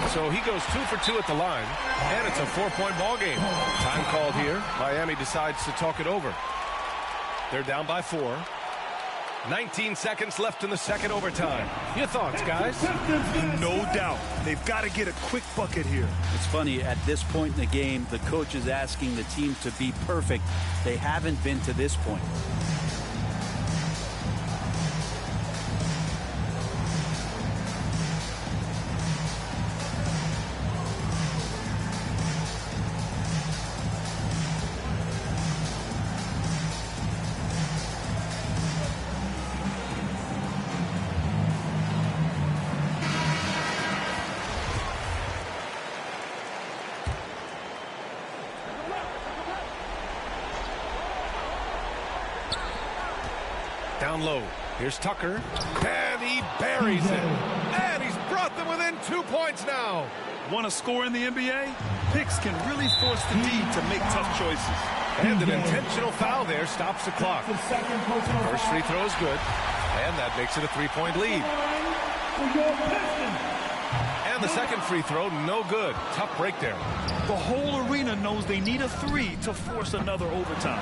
So he goes 2 for 2 at the line, and it's a 4-point ball game. Time called here. Miami decides to talk it over. They're down by 4. 19 seconds left in the second overtime. Your thoughts, guys? No doubt. They've got to get a quick bucket here. It's funny, at this point in the game, the coach is asking the team to be perfect. They haven't been to this point. Down low. Here's Tucker. And he buries it. And he's brought them within 2 points now. Want to score in the NBA? Picks can really force the D to make tough choices. And an intentional foul there stops the clock. First free throw is good. And that makes it a 3-point lead. And the second free throw, no good. Tough break there. The whole arena knows they need a 3 to force another overtime.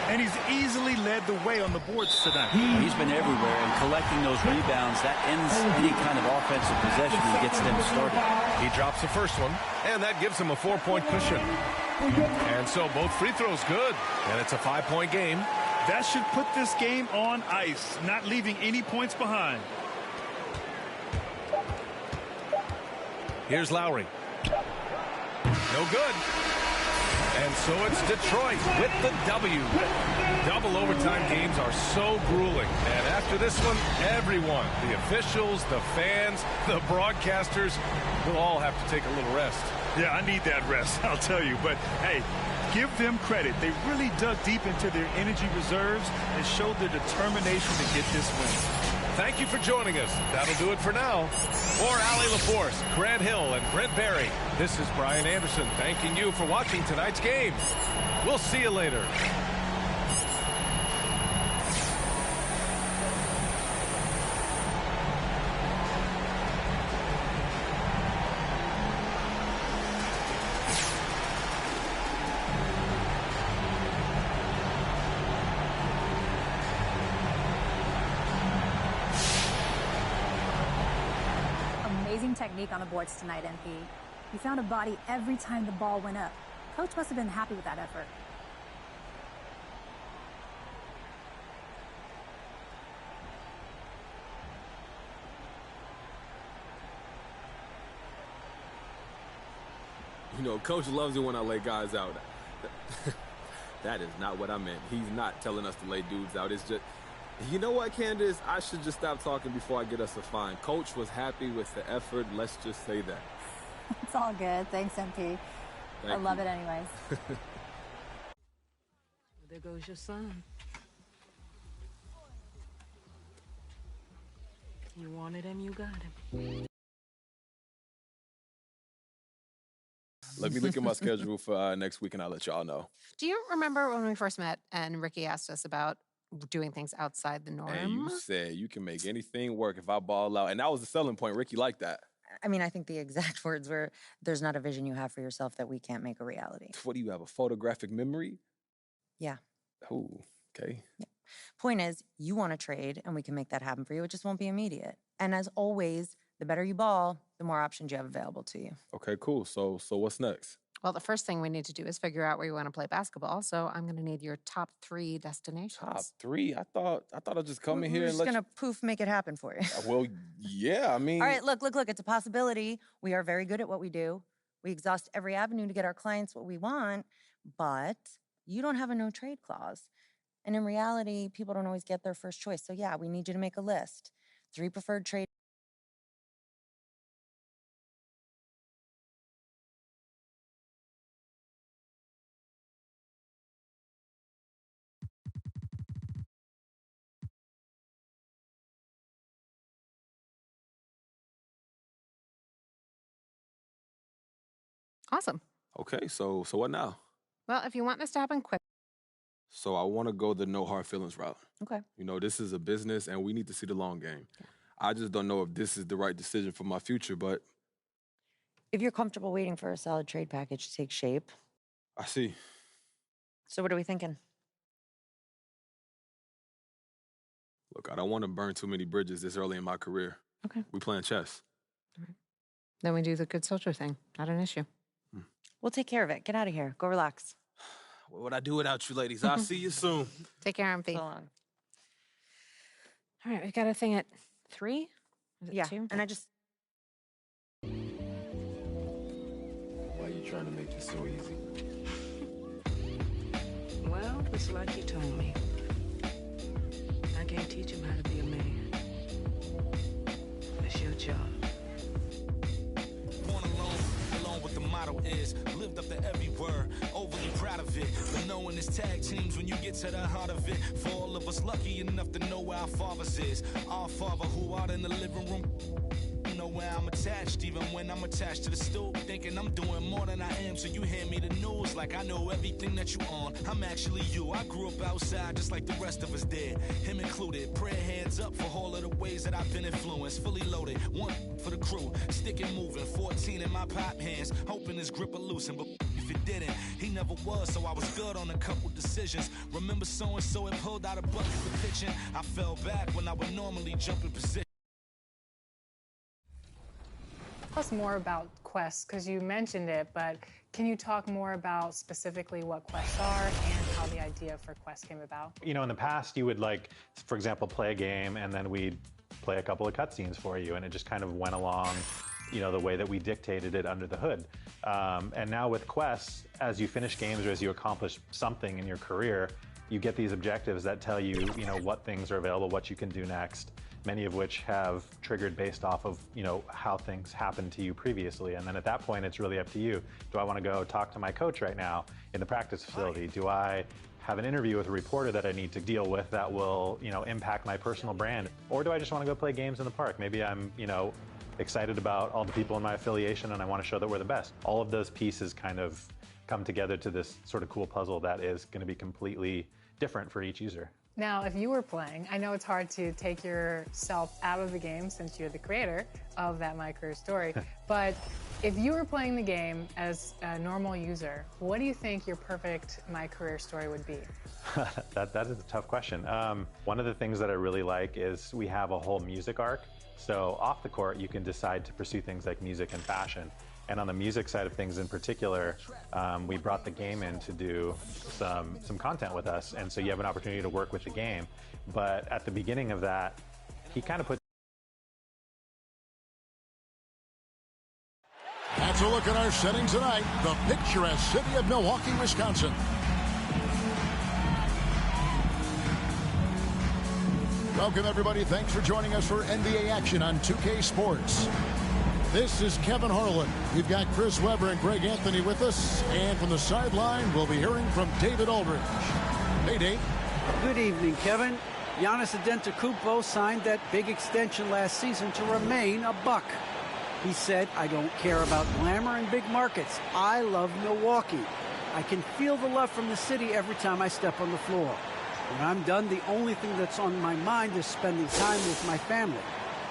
And he's easily led the way on the boards tonight. He's been everywhere, and collecting those rebounds, that ends any kind of offensive possession and gets them started. He drops the first one, and that gives him a 4-point cushion. And so both free throws good, and it's a 5-point game. That should put this game on ice, not leaving any points behind. Here's Lowry. No good. And so it's Detroit with the W. Double overtime games are so grueling. And after this one, everyone, the officials, the fans, the broadcasters, will all have to take a little rest. Yeah, I need that rest, I'll tell you. But, hey, give them credit. They really dug deep into their energy reserves and showed their determination to get this win. Thank you for joining us. That'll do it for now. For Allie LaForce, Grant Hill, and Brent Barry, this is Brian Anderson thanking you for watching tonight's game. We'll see you later. Technique on the boards tonight, MP. You found a body every time the ball went up. Coach must have been happy with that effort. You know, Coach loves it when I lay guys out. That is not what I meant. He's not telling us to lay dudes out. It's just... You know what, Candace? I should just stop talking before I get us a fine. Coach was happy with the effort. Let's just say that. It's all good. Thanks, MP. I love it anyways. There goes your son. You wanted him, you got him. Let me look at my schedule for next week, and I'll let y'all know. Do you remember when we first met and Ricky asked us about doing things outside the norm? And you said you can make anything work if I ball out. And that was the selling point. Ricky liked that. I mean, I think the exact words were, there's not a vision you have for yourself that we can't make a reality. What do you have, a photographic memory? Yeah. Oh, okay. Yeah. Point is, you want to trade, and we can make that happen for you. It just won't be immediate. And as always, the better you ball, the more options you have available to you. Okay, cool. So what's next? Well, the first thing we need to do is figure out where you want to play basketball. So I'm going to need your top 3 destinations. Top 3? I thought I'd just come in here and let you... We're just going to make it happen for you. Well, yeah, I mean... All right, look. It's a possibility. We are very good at what we do. We exhaust every avenue to get our clients what we want, but you don't have a no-trade clause. And in reality, people don't always get their first choice. So yeah, we need you to make a list. 3 preferred trade. Awesome. Okay, so what now? Well, if you want this to happen quick. So I want to go the no hard feelings route. Okay. You know, this is a business, and we need to see the long game. Yeah. I just don't know if this is the right decision for my future, but if you're comfortable waiting for a solid trade package to take shape. I see. So what are we thinking? Look, I don't want to burn too many bridges this early in my career. Okay. We playing chess. All right. Then we do the good soldier thing. Not an issue. We'll take care of it. Get out of here. Go relax. What would I do without you ladies? I'll see you soon. Take care, MP. So long. All right, we got a thing at 3? Is it Yeah, 2? and I just... Why are you trying to make this so easy? Well, it's like you told me. I can't teach him how to be a man. That's your job. Born alone with the motto is lived up to every word, overly proud of it. But knowing it's tag teams when you get to the heart of it. For all of us lucky enough to know where our fathers is. Our father who out in the living room. Know where I'm attached, even when I'm attached to the stool. Thinking I'm doing more than I am, so you hand me the news like I know everything that you on. I'm actually you. I grew up outside just like the rest of us did, him included. Prayer hands up for all of the ways that I've been influenced. Fully loaded, one for the crew, sticking moving. 14 in my pop hands, hoping his grip will loosen, but if it didn't, he never was. So I was good on a couple decisions. Remember so and so it pulled out a bucket for pitching. I fell back when I would normally jump in position. Tell us more about quests, because you mentioned it, but can you talk more about specifically what quests are and how the idea for quests came about? You know, in the past, you would, like, for example, play a game, and then we'd play a couple of cutscenes for you, and it just kind of went along, you know, the way that we dictated it under the hood. And now with quests, as you finish games or as you accomplish something in your career, you get these objectives that tell you, you know, what things are available, what you can do next, many of which have triggered based off of, you know, how things happened to you previously. And then at that point, it's really up to you. Do I want to go talk to my coach right now in the practice facility? Do I have an interview with a reporter that I need to deal with that will, you know, impact my personal brand? Or do I just want to go play games in the park? Maybe I'm, you know, excited about all the people in my affiliation and I want to show that we're the best. All of those pieces kind of come together to this sort of cool puzzle that is going to be completely different for each user. Now, if you were playing, I know it's hard to take yourself out of the game since you're the creator of that My Career Story, but if you were playing the game as a normal user, what do you think your perfect My Career Story would be? That is a tough question. One of the things that I really like is we have a whole music arc. So off the court, you can decide to pursue things like music and fashion. And on the music side of things in particular, we brought the game in to do some content with us. And so you have an opportunity to work with the game. But at the beginning of that, he kind of put... That's a look at our setting tonight. The picturesque city of Milwaukee, Wisconsin. Welcome, everybody. Thanks for joining us for NBA action on 2K Sports. This is Kevin Harlan. We've got Chris Webber and Greg Anthony with us. And from the sideline, we'll be hearing from David Aldridge. Hey, Dave. Good evening, Kevin. Giannis Antetokounmpo signed that big extension last season to remain a Buck. He said, I don't care about glamour and big markets. I love Milwaukee. I can feel the love from the city every time I step on the floor. When I'm done, the only thing that's on my mind is spending time with my family.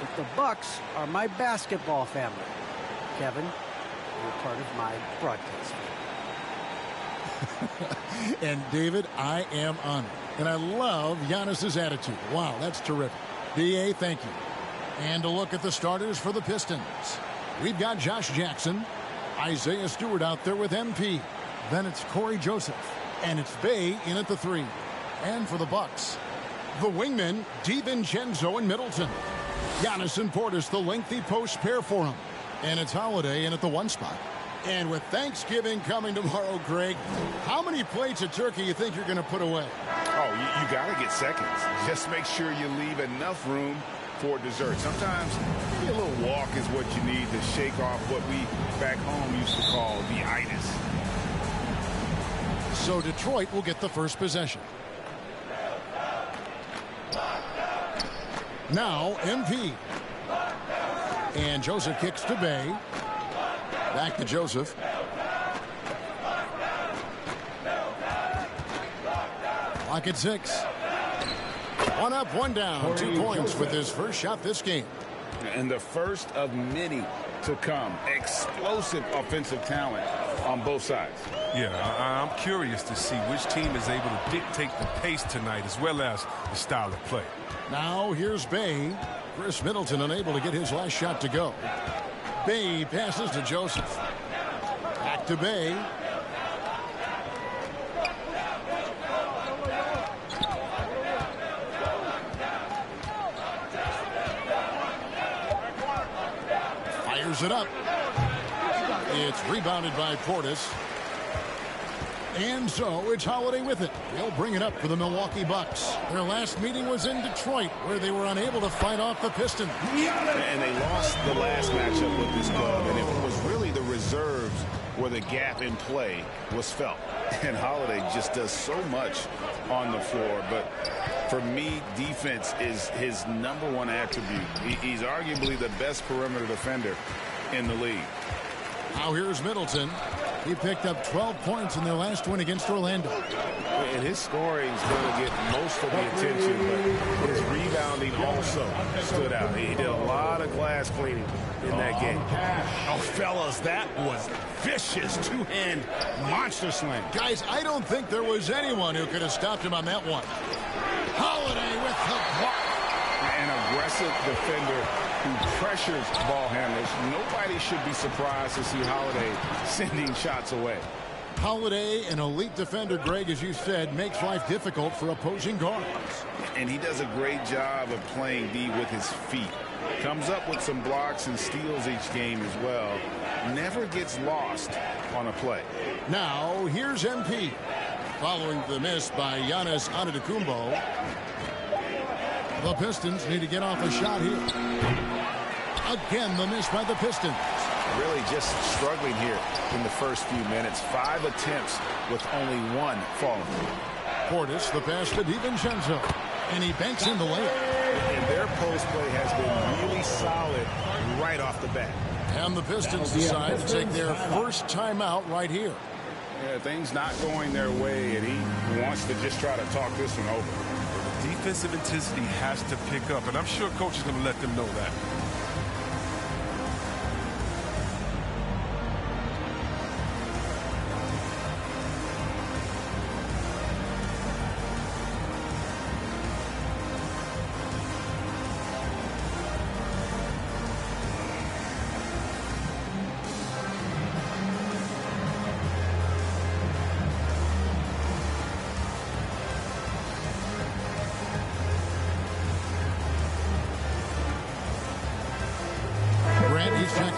But the Bucks are my basketball family. Kevin, you're part of my broadcast family. And David, I am honored. And I love Giannis's attitude. Wow, that's terrific. DA, thank you. And a look at the starters for the Pistons. We've got Josh Jackson, Isaiah Stewart out there with MP. Then it's Corey Joseph. And it's Bay in at the 3. And for the Bucks, the wingmen, DiVincenzo and Middleton. Giannis and Portis, the lengthy post pair for him. And it's Holiday in at the 1 spot. And with Thanksgiving coming tomorrow, Greg, how many plates of turkey you think you're going to put away? Oh, you got to get seconds. Just make sure you leave enough room for dessert. Sometimes maybe a little walk is what you need to shake off what we back home used to call the itis. So Detroit will get the first possession. Now MP. And Joseph kicks to Bay. Back to Joseph. Clock at 6. 1 up, 1 down. 2 points with his first shot this game. And the first of many to come. Explosive offensive talent on both sides. Yeah, I'm curious to see which team is able to dictate the pace tonight as well as the style of play. Now here's Bay. Chris Middleton unable to get his last shot to go. Bay passes to Joseph. Back to Bay. Fires it up. It's rebounded by Portis. And so it's Holiday with it. They'll bring it up for the Milwaukee Bucks. Their last meeting was in Detroit, where they were unable to fight off the Pistons. And they lost the last matchup with this club, and it was really the reserves where the gap in play was felt. And Holiday just does so much on the floor, but for me, defense is his #1 attribute. He's arguably the best perimeter defender in the league. Now here's Middleton. He picked up 12 points in their last win against Orlando. And his scoring is going to get most of the attention, but his rebounding also stood out. He did a lot of glass cleaning in that game. Oh, fellas, that was vicious two-hand monster slam. Guys, I don't think there was anyone who could have stopped him on that one. Holiday with the block. An aggressive defender who pressures ball handlers. Nobody should be surprised to see Holiday sending shots away. Holiday, an elite defender, Greg, as you said, makes life difficult for opposing guards. And he does a great job of playing D with his feet. Comes up with some blocks and steals each game as well. Never gets lost on a play. Now, here's MP. Following the miss by Giannis Antetokounmpo, the Pistons need to get off a shot here. Again, the miss by the Pistons. Really just struggling here in the first few minutes. 5 attempts with only 1 falling. Portis, the pass to DiVincenzo. And he banks in the layup. And their post play has been really solid right off the bat. And the Pistons decide to take their first timeout right here. Yeah, things not going their way, and he wants to just try to talk this one over. Defensive intensity has to pick up, and I'm sure coach is going to let them know that.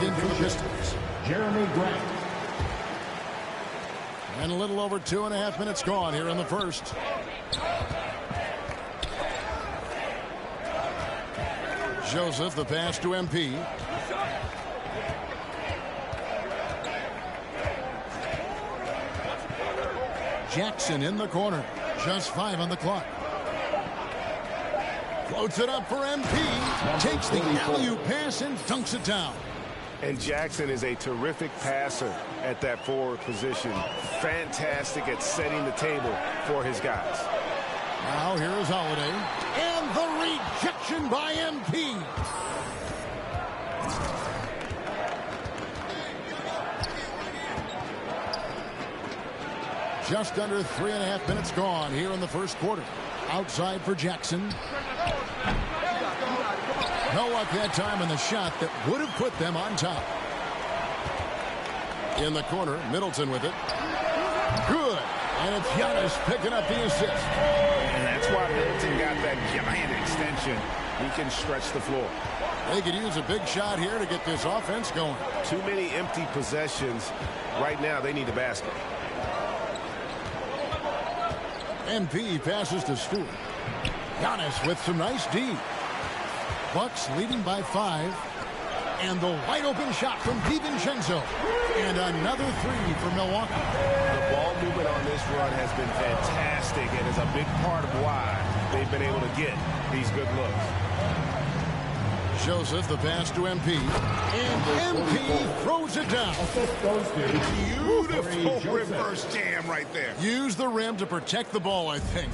In for the Pistons. Jeremy Grant. And a little over 2.5 minutes gone here in the first. Joseph, the pass to MP. Jackson in the corner. Just 5 on the clock. Floats it up for MP. Takes the alley-oop pass and dunks it down. And Jackson is a terrific passer at that forward position. Fantastic at setting the table for his guys. Now here is Holiday. And the rejection by MP. Just under 3.5 minutes gone here in the first quarter. Outside for Jackson. No luck that time in the shot that would have put them on top. In the corner, Middleton with it. Good. And it's Giannis picking up the assist. And that's why Middleton got that giant extension. He can stretch the floor. They could use a big shot here to get this offense going. Too many empty possessions. Right now, they need a basket. MP passes to Stewart. Giannis with some nice D. Bucks leading by 5. And the wide open shot from DiVincenzo. And another 3 for Milwaukee. The ball movement on this run has been fantastic and is a big part of why they've been able to get these good looks. Joseph, the pass to MP. And MP throws it down. Beautiful reverse jam right there. Use the rim to protect the ball, I think.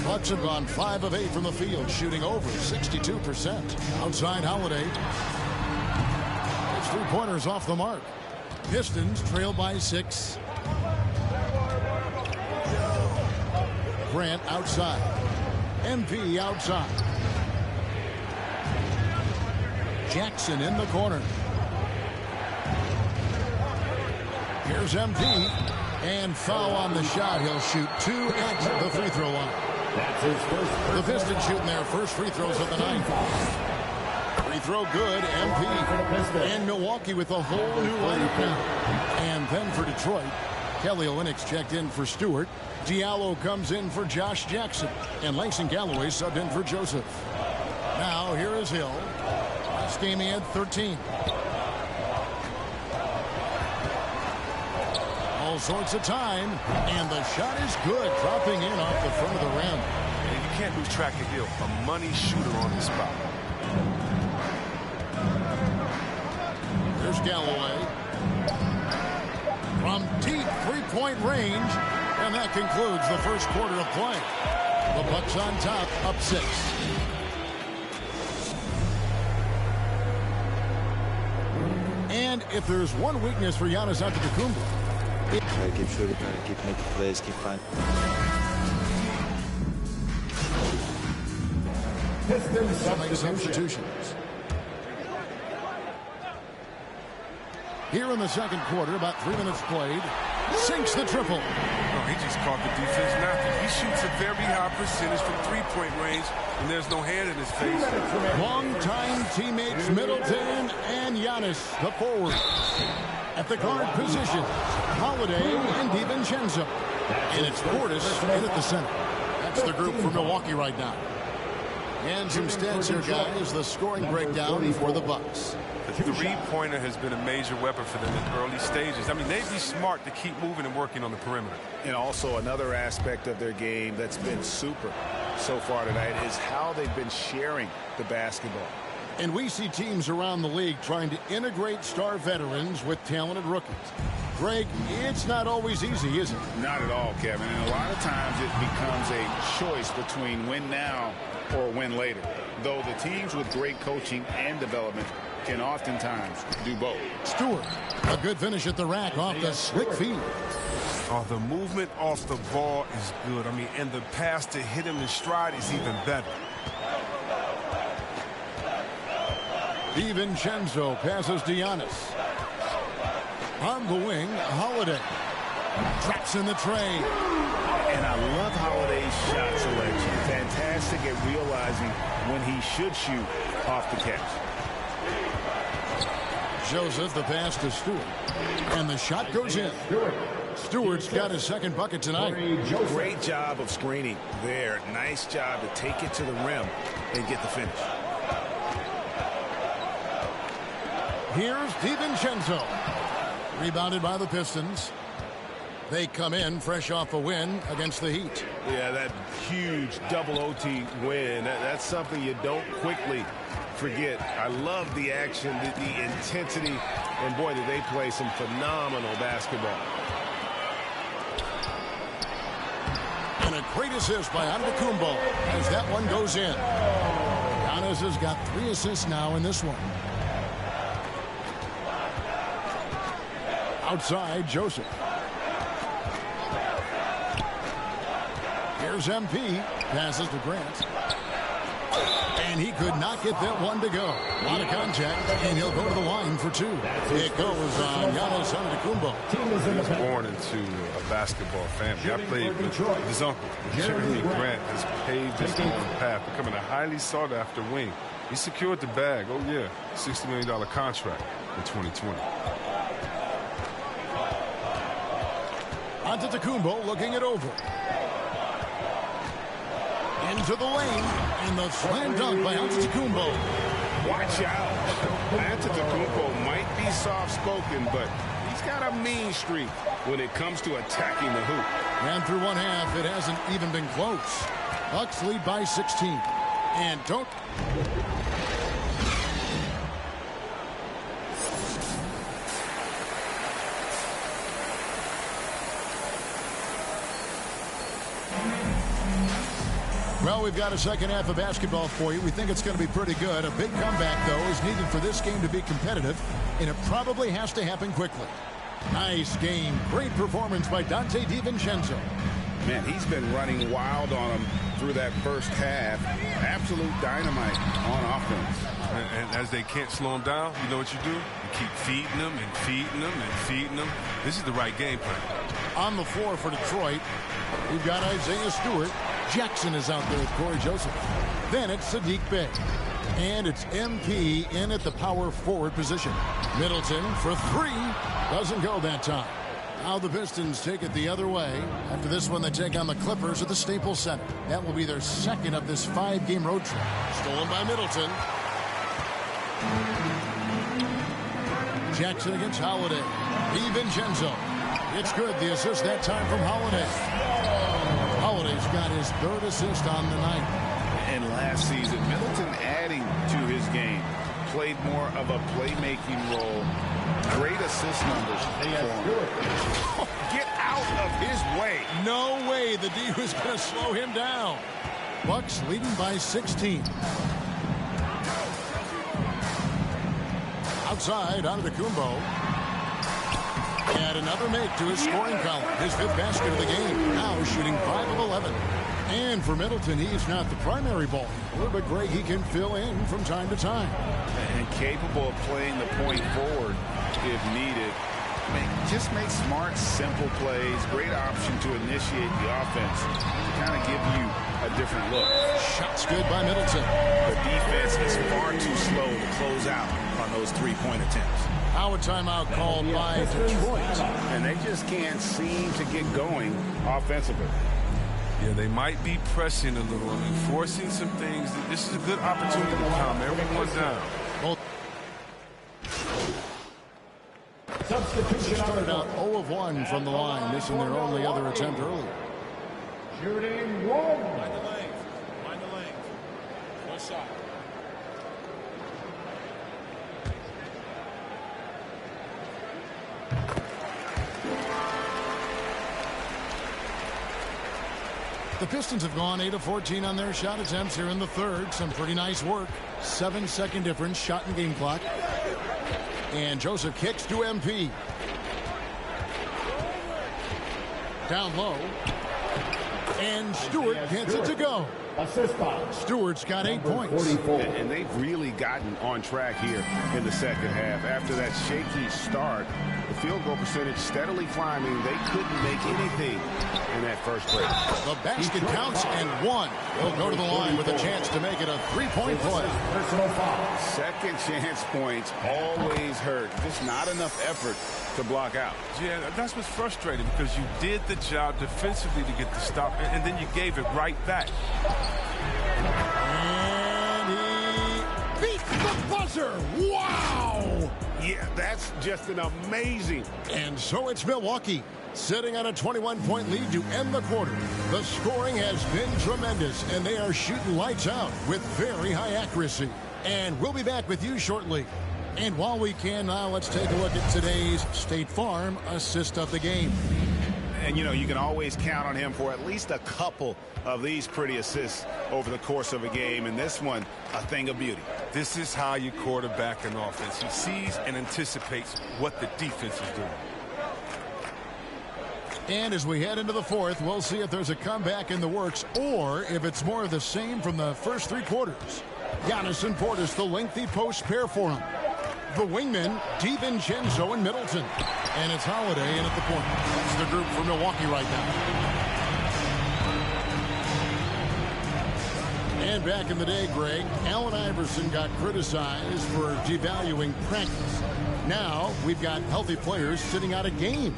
Bucks have gone 5 of 8 from the field, shooting over 62%. Outside Holiday. It's 3-pointers off the mark. Pistons trail by 6. Grant outside. MP outside. Jackson in the corner. Here's MP. And foul on the shot. He'll shoot 2 at the free throw line. The Pistons shooting their first free throws of the night. Free throw good. MP. And Milwaukee with a whole new lineup now. And then for Detroit, Kelly Olynyk checked in for Stewart. Diallo comes in for Josh Jackson. And Langston Galloway subbed in for Joseph. Now here is Hill. This game he had 13. All sorts of time. And the shot is good. Dropping in off the front of the rim. And you can't lose track of Hill. A money shooter on the spot. Here's Galloway. From deep three-point range. And that concludes the first quarter of play. The Bucks on top, up 6. And if there's one weakness for Giannis Antetokounmpo, keep shooting, keep making plays, keep finding. Substitutions. Here in the second quarter, about 3 minutes played, sinks the triple. Oh, he just caught the defense napping. He shoots a very high percentage from three-point range, and there's no hand in his face. Longtime teammates Middleton and Giannis, the forward. At the guard position, Holiday and DiVincenzo. And it's Portis in at the center. That's the group for Milwaukee right now. And some stats here, guys. The scoring breakdown for the Bucks. The three-pointer has been a major weapon for them in early stages. I mean, they'd be smart to keep moving and working on the perimeter. And also another aspect of their game that's been super so far tonight is how they've been sharing the basketball. And we see teams around the league trying to integrate star veterans with talented rookies. Greg, it's not always easy, is it? Not at all, Kevin. And a lot of times it becomes a choice between win now or win later. Though the teams with great coaching and development can oftentimes do both. Stewart, a good finish at the rack off the slick feed. Oh, the movement off the ball is good. I mean, and the pass to hit him in stride is even better. DiVincenzo passes to Giannis. On the wing, Holiday. Traps in the tray. And I love Holiday's shot selection. Fantastic at realizing when he should shoot off the catch. Joseph, the pass to Stewart. And the shot goes in. Stewart's got his second bucket tonight. Great job of screening there. Nice job to take it to the rim and get the finish. Here's DiVincenzo. Rebounded by the Pistons. They come in fresh off a win against the Heat. Yeah, that huge double OT win. That's something you don't quickly forget. I love the action, the intensity, and boy, did they play some phenomenal basketball. And a great assist by Antetokounmpo as that one goes in. Giannis has got 3 assists now in this one. Outside, Joseph. Here's MP. Passes to Grant. And he could not get that one to go. A lot of contact, and he'll go to the line for 2. It goes on Giannis Antetokounmpo. He was born into a basketball family. I played with his uncle. Jimmy Grant has paved his own path, becoming a highly sought-after wing. He secured the bag, oh yeah, $60 million contract in 2020. Antetokounmpo looking it over. Into the lane, and the slam dunk by Antetokounmpo. Watch out. Antetokounmpo might be soft-spoken, but he's got a mean streak when it comes to attacking the hoop. And through one half, it hasn't even been close. Bucks lead by 16. And don't... Well, we've got a second half of basketball for you. We think it's going to be pretty good. A big comeback, though, is needed for this game to be competitive, and it probably has to happen quickly. Nice game. Great performance by Dante DiVincenzo. Man, he's been running wild on him through that first half. Absolute dynamite on offense. And as they can't slow him down, you know what you do? You keep feeding them and feeding them and feeding them. This is the right game plan. On the floor for Detroit, we've got Isaiah Stewart. Jackson is out there with Corey Joseph. Then it's Sadiq Bey. And it's MP in at the power forward position. Middleton for three. Doesn't go that time. Now the Pistons take it the other way. After this one, they take on the Clippers at the Staples Center. That will be their second of this 5-game road trip. Stolen by Middleton. Jackson against Holiday. DiVincenzo. It's good. The assist that time from Holiday. Holiday's got his third assist on the night. And last season, Middleton adding to his game. Played more of a playmaking role. Great assist numbers for him. Get out of his way. No way the D was going to slow him down. Bucks leading by 16. Outside, Antetokounmpo. And another make to his scoring column. His 5th basket of the game. Now shooting 5 of 11. And for Middleton, he's not the primary ball handler, but Greg, he can fill in from time to time. And capable of playing the point forward if needed. Just make smart, simple plays. Great option to initiate the offense. To kind of give you a different look. Shots good by Middleton. The defense is far too slow to close out on those three-point attempts. Now a timeout called by Detroit. And they just can't seem to get going offensively. Yeah, they might be pressing a little and forcing some things. This is a good opportunity to calm everyone down. They started out 0 of 1 from the line, missing their only other attempt earlier. Shooting one. Mind the lane. Mind the lane. One shot. The Pistons have gone 8 of 14 on their shot attempts here in the third. Some pretty nice work. 7-second difference, shot and game clock. And Joseph kicks to MP. Down low. And Stewart gets it to go. Stewart's got 8 points. And they've really gotten on track here in the second half. After that shaky start, the field goal percentage steadily climbing. They couldn't make anything in that first break. The basket counts and one. He'll go to the line with a chance to make it a 3-point play. Second chance points always hurt. Just not enough effort to block out. Yeah, that's what's frustrating because you did the job defensively to get the stop, and then you gave it right back. And he beat the buzzer. Wow! Yeah, that's just an amazing. And so it's Milwaukee sitting on a 21-point lead to end the quarter. The scoring has been tremendous, and they are shooting lights out with very high accuracy. And we'll be back with you shortly. And while we can now, let's take a look at today's State Farm assist of the game. And, you know, you can always count on him for at least a couple of these pretty assists over the course of a game. And this one, a thing of beauty. This is how you quarterback an offense. He sees and anticipates what the defense is doing. And as we head into the fourth, we'll see if there's a comeback in the works or if it's more of the same from the first 3 quarters. Giannis and Portis, the lengthy post pair for him. The wingmen, DiVincenzo and Middleton. And it's Holiday in at the point. That's the group for Milwaukee right now. And back in the day, Greg, Allen Iverson got criticized for devaluing practice. Now we've got healthy players sitting out of games.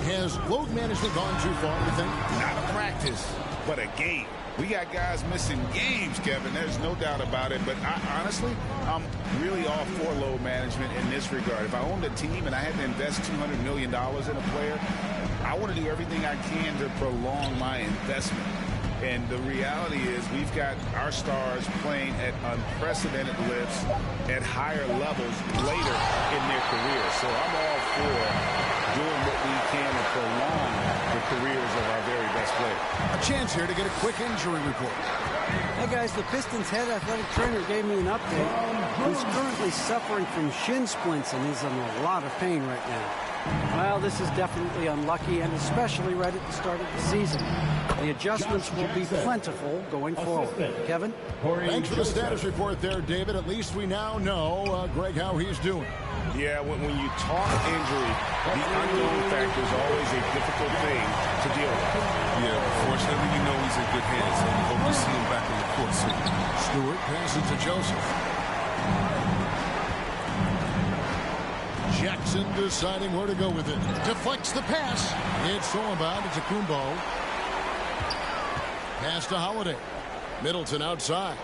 Has load management gone too far, you think? Not a practice, but a game. We got guys missing games, Kevin. There's no doubt about it. But honestly, I'm really all for load management in this regard. If I owned a team and I had to invest $200 million in a player, I want to do everything I can to prolong my investment. And the reality is we've got our stars playing at unprecedented lifts at higher levels later in their career. So I'm all for doing what we can to prolong the careers of our very best players. A chance here to get a quick injury report. Hey guys, the Pistons head athletic trainer gave me an update. He's currently suffering from shin splints and is in a lot of pain right now. Well, this is definitely unlucky, and especially right at the start of the season. The adjustments will be plentiful going forward. Kevin? Thanks for the status report there, David. At least we now know, Greg, how he's doing. Yeah, when you talk injury, the unknown factor is always a difficult thing to deal with. Yeah, fortunately, we know he's in good hands, and we hope to see him back on the court soon. Stewart passes to Joseph. Jackson deciding where to go with it. Deflects the pass. It's thrown by to Kumbo. Pass to Holiday. Middleton outside.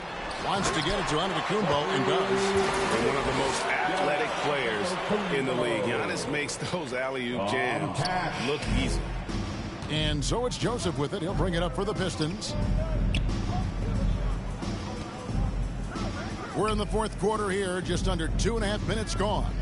Wants to get it to Antetokounmpo and does. And one of the most athletic players in the league. Giannis makes those alley-oop jams look easy. And so it's Joseph with it. He'll bring it up for the Pistons. We're in the fourth quarter here. Just under 2.5 minutes gone.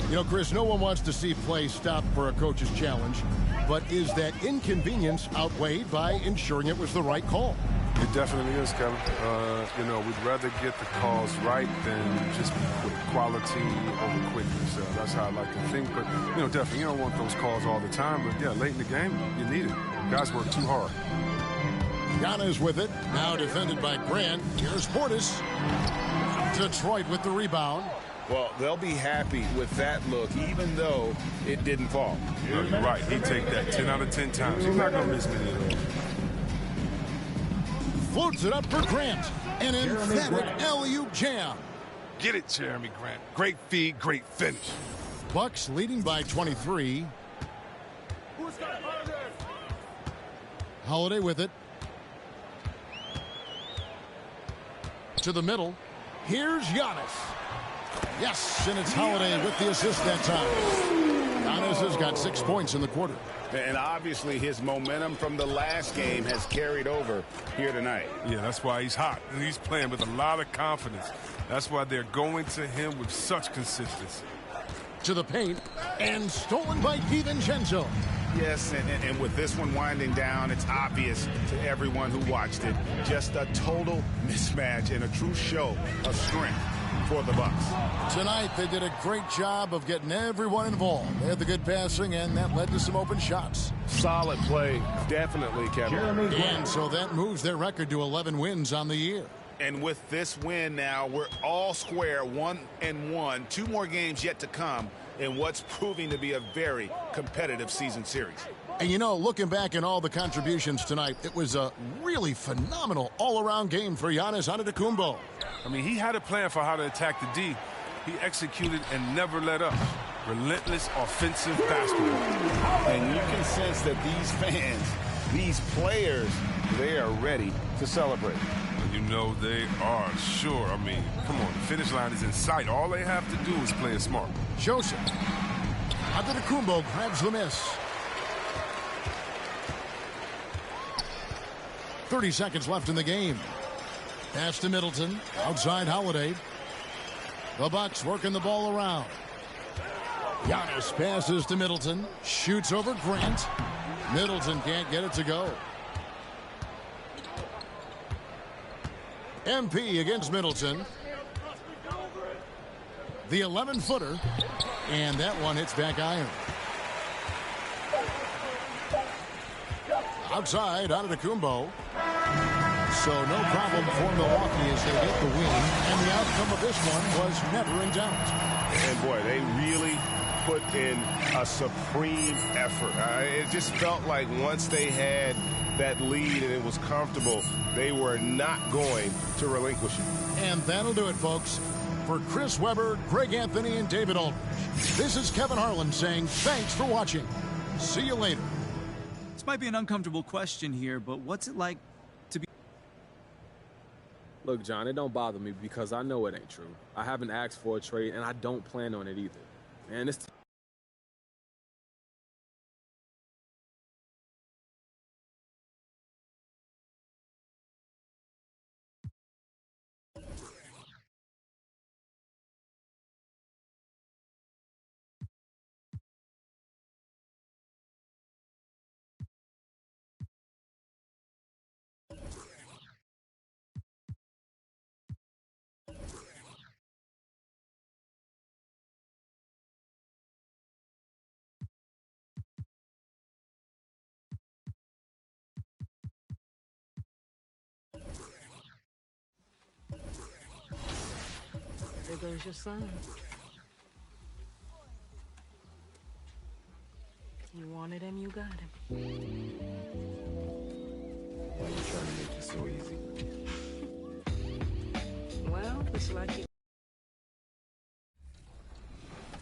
You know, Chris, no one wants to see play stop for a coach's challenge, but is that inconvenience outweighed by ensuring it was the right call? It definitely is, Kevin. You know, we'd rather get the calls right than just be quick. Quality over quickness. That's how I like to think. But, you know, definitely, you don't want those calls all the time. But, yeah, late in the game, you need it. Guys work too hard. Giannis with it. Now defended by Grant. Here's Portis. Detroit with the rebound. Well, they'll be happy with that look, even though it didn't fall. Yeah, you're right. He'd take that 10 out of 10 times. He's not going to miss many of those. Floats it up for Grant. An emphatic alley-oop jam. Get it, Jeremy Grant. Great feed, great finish. Bucks leading by 23. Holiday with it. To the middle. Here's Giannis. Yes, and it's Holiday with the assist that time. Giannis has got 6 points in the quarter. And obviously his momentum from the last game has carried over here tonight. Yeah, that's why he's hot. And he's playing with a lot of confidence. That's why they're going to him with such consistency. To the paint, and stolen by DiVincenzo. Yes, and with this one winding down, it's obvious to everyone who watched it. Just a total mismatch and a true show of strength for the Bucks. Tonight, they did a great job of getting everyone involved. They had the good passing, and that led to some open shots. Solid play, definitely, Kevin. And so that moves their record to 11 wins on the year. And with this win now, we're all square, 1-1. 2 more games yet to come in what's proving to be a very competitive season series. And you know, looking back in all the contributions tonight, it was a really phenomenal all-around game for Giannis Antetokounmpo. I mean, he had a plan for how to attack the D. He executed and never let up. Relentless offensive basketball. And you can sense that these fans, these players, they are ready to celebrate. You know they are, sure. I mean, come on, the finish line is in sight. All they have to do is play it smart. Joseph. Antetokounmpo grabs the miss. 30 seconds left in the game. Pass to Middleton. Outside Holiday. The Bucks working the ball around. Giannis passes to Middleton. Shoots over Grant. Middleton can't get it to go. MP against Middleton. The 11-footer. And that one hits back iron. Outside, Antetokounmpo. So no problem for Milwaukee as they get the win. And the outcome of this one was never in doubt. And boy, they really put in a supreme effort. It just felt like once they had that lead and it was comfortable, they were not going to relinquish it. And that'll do it, folks. For Chris Webber, Greg Anthony, and David Aldridge, this is Kevin Harlan saying thanks for watching. See you later. This might be an uncomfortable question here, but what's it like to be... Look, John, it don't bother me because I know it ain't true. I haven't asked for a trade, and I don't plan on it either. Man, this There goes your son. You wanted him, you got him. Why are you trying to make it so easy? Well, it's like you.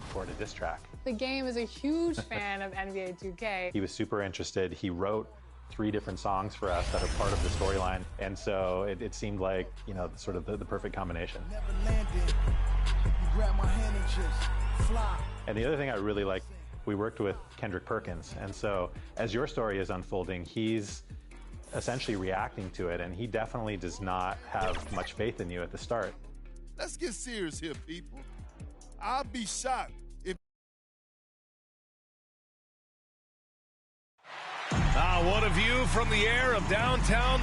Recorded this track. The game is a huge fan of NBA 2K. He was super interested. He wrote 3 different songs for us that are part of the storyline, and so it seemed like, you know, sort of the perfect combination. And the other thing I really like, we worked with Kendrick Perkins, and so as your story is unfolding, he's essentially reacting to it, and he definitely does not have much faith in you at the start. Let's get serious here, people. I'll be shocked if... What a view from the air of downtown.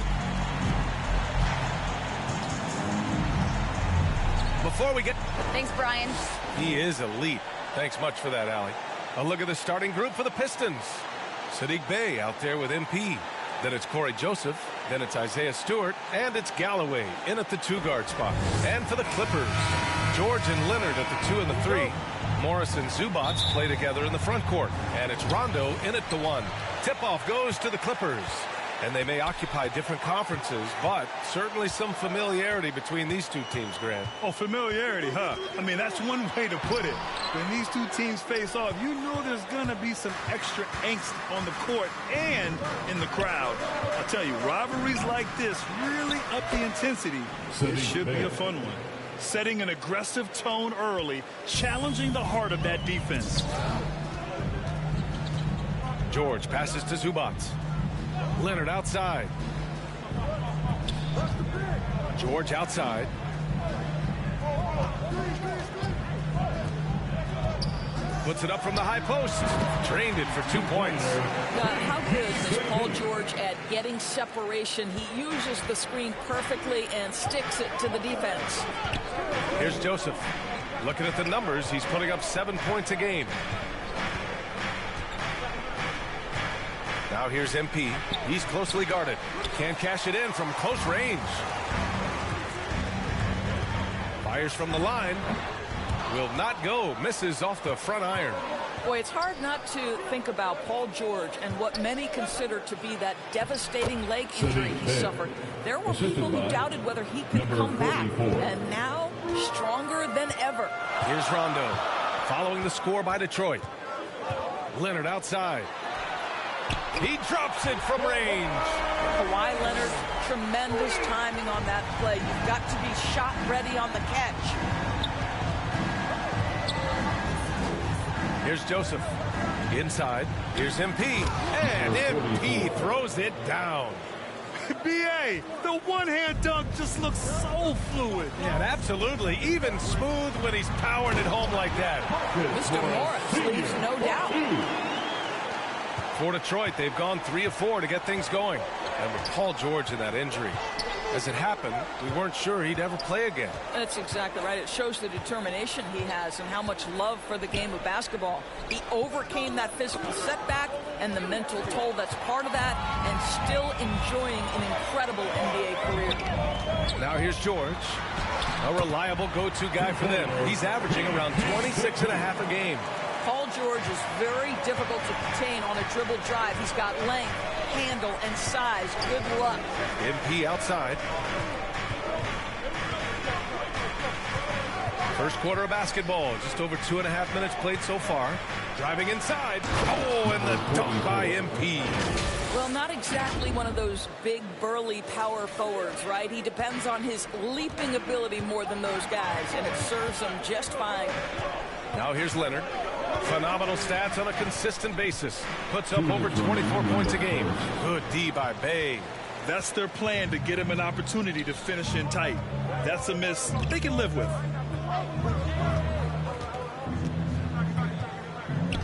Before we get... Thanks, Brian. He is elite. Thanks much for that, Allie. A look at the starting group for the Pistons. Sadiq Bey out there with MP. Then it's Corey Joseph. Then it's Isaiah Stewart. And it's Galloway in at the 2-guard spot. And for the Clippers, George and Leonard at the 2 and the 3. Morris and Zubats play together in the front court. And it's Rondo in at the 1. Tip-off goes to the Clippers. And they may occupy different conferences, but certainly some familiarity between these two teams, Grant. Oh, familiarity, huh? I mean, that's one way to put it. When these two teams face off, you know there's going to be some extra angst on the court and in the crowd. I'll tell you, rivalries like this really up the intensity. It should be a fun one. Setting an aggressive tone early, challenging the heart of that defense. George passes to Zubats. Leonard outside. George outside. Puts it up from the high post. Drained it for 2 points. How good is Paul George at getting separation? He uses the screen perfectly and sticks it to the defense. Here's Joseph. Looking at the numbers, he's putting up 7 points a game. Now here's MP. He's closely guarded. Can't cash it in from close range. Fires from the line. Will not go. Misses off the front iron. Boy, it's hard not to think about Paul George and what many consider to be that devastating leg injury he suffered. There were people who doubted whether he could come back, and now stronger than ever. Here's Rondo, following the score by Detroit. Leonard outside. He drops it from range. Kawhi Leonard, tremendous timing on that play. You've got to be shot ready on the catch. Here's Joseph. Inside. Here's MP. And MP throws it down. B.A., the one-hand dunk just looks so fluid. Yeah, absolutely. Even smooth when he's powering it home like that. Mr. Morris leaves no doubt. For Detroit, they've gone 3 of 4 to get things going. And with Paul George in that injury, as it happened, we weren't sure he'd ever play again. That's exactly right. It shows the determination he has and how much love for the game of basketball. He overcame that physical setback and the mental toll that's part of that, and still enjoying an incredible NBA career. Now here's George, a reliable go-to guy for them. He's averaging around 26.5 a game. Paul George is very difficult to contain on a dribble drive. He's got length, handle, and size. Good luck. MP outside. First quarter of basketball. Just over 2.5 minutes played so far. Driving inside. Oh, and the dunk by MP. Well, not exactly one of those big, burly power forwards, right? He depends on his leaping ability more than those guys, and it serves him just fine. Now here's Leonard. Phenomenal stats on a consistent basis. Puts up over 24 points a game. Good D by Bey. That's their plan, to get him an opportunity to finish in tight. That's a miss they can live with.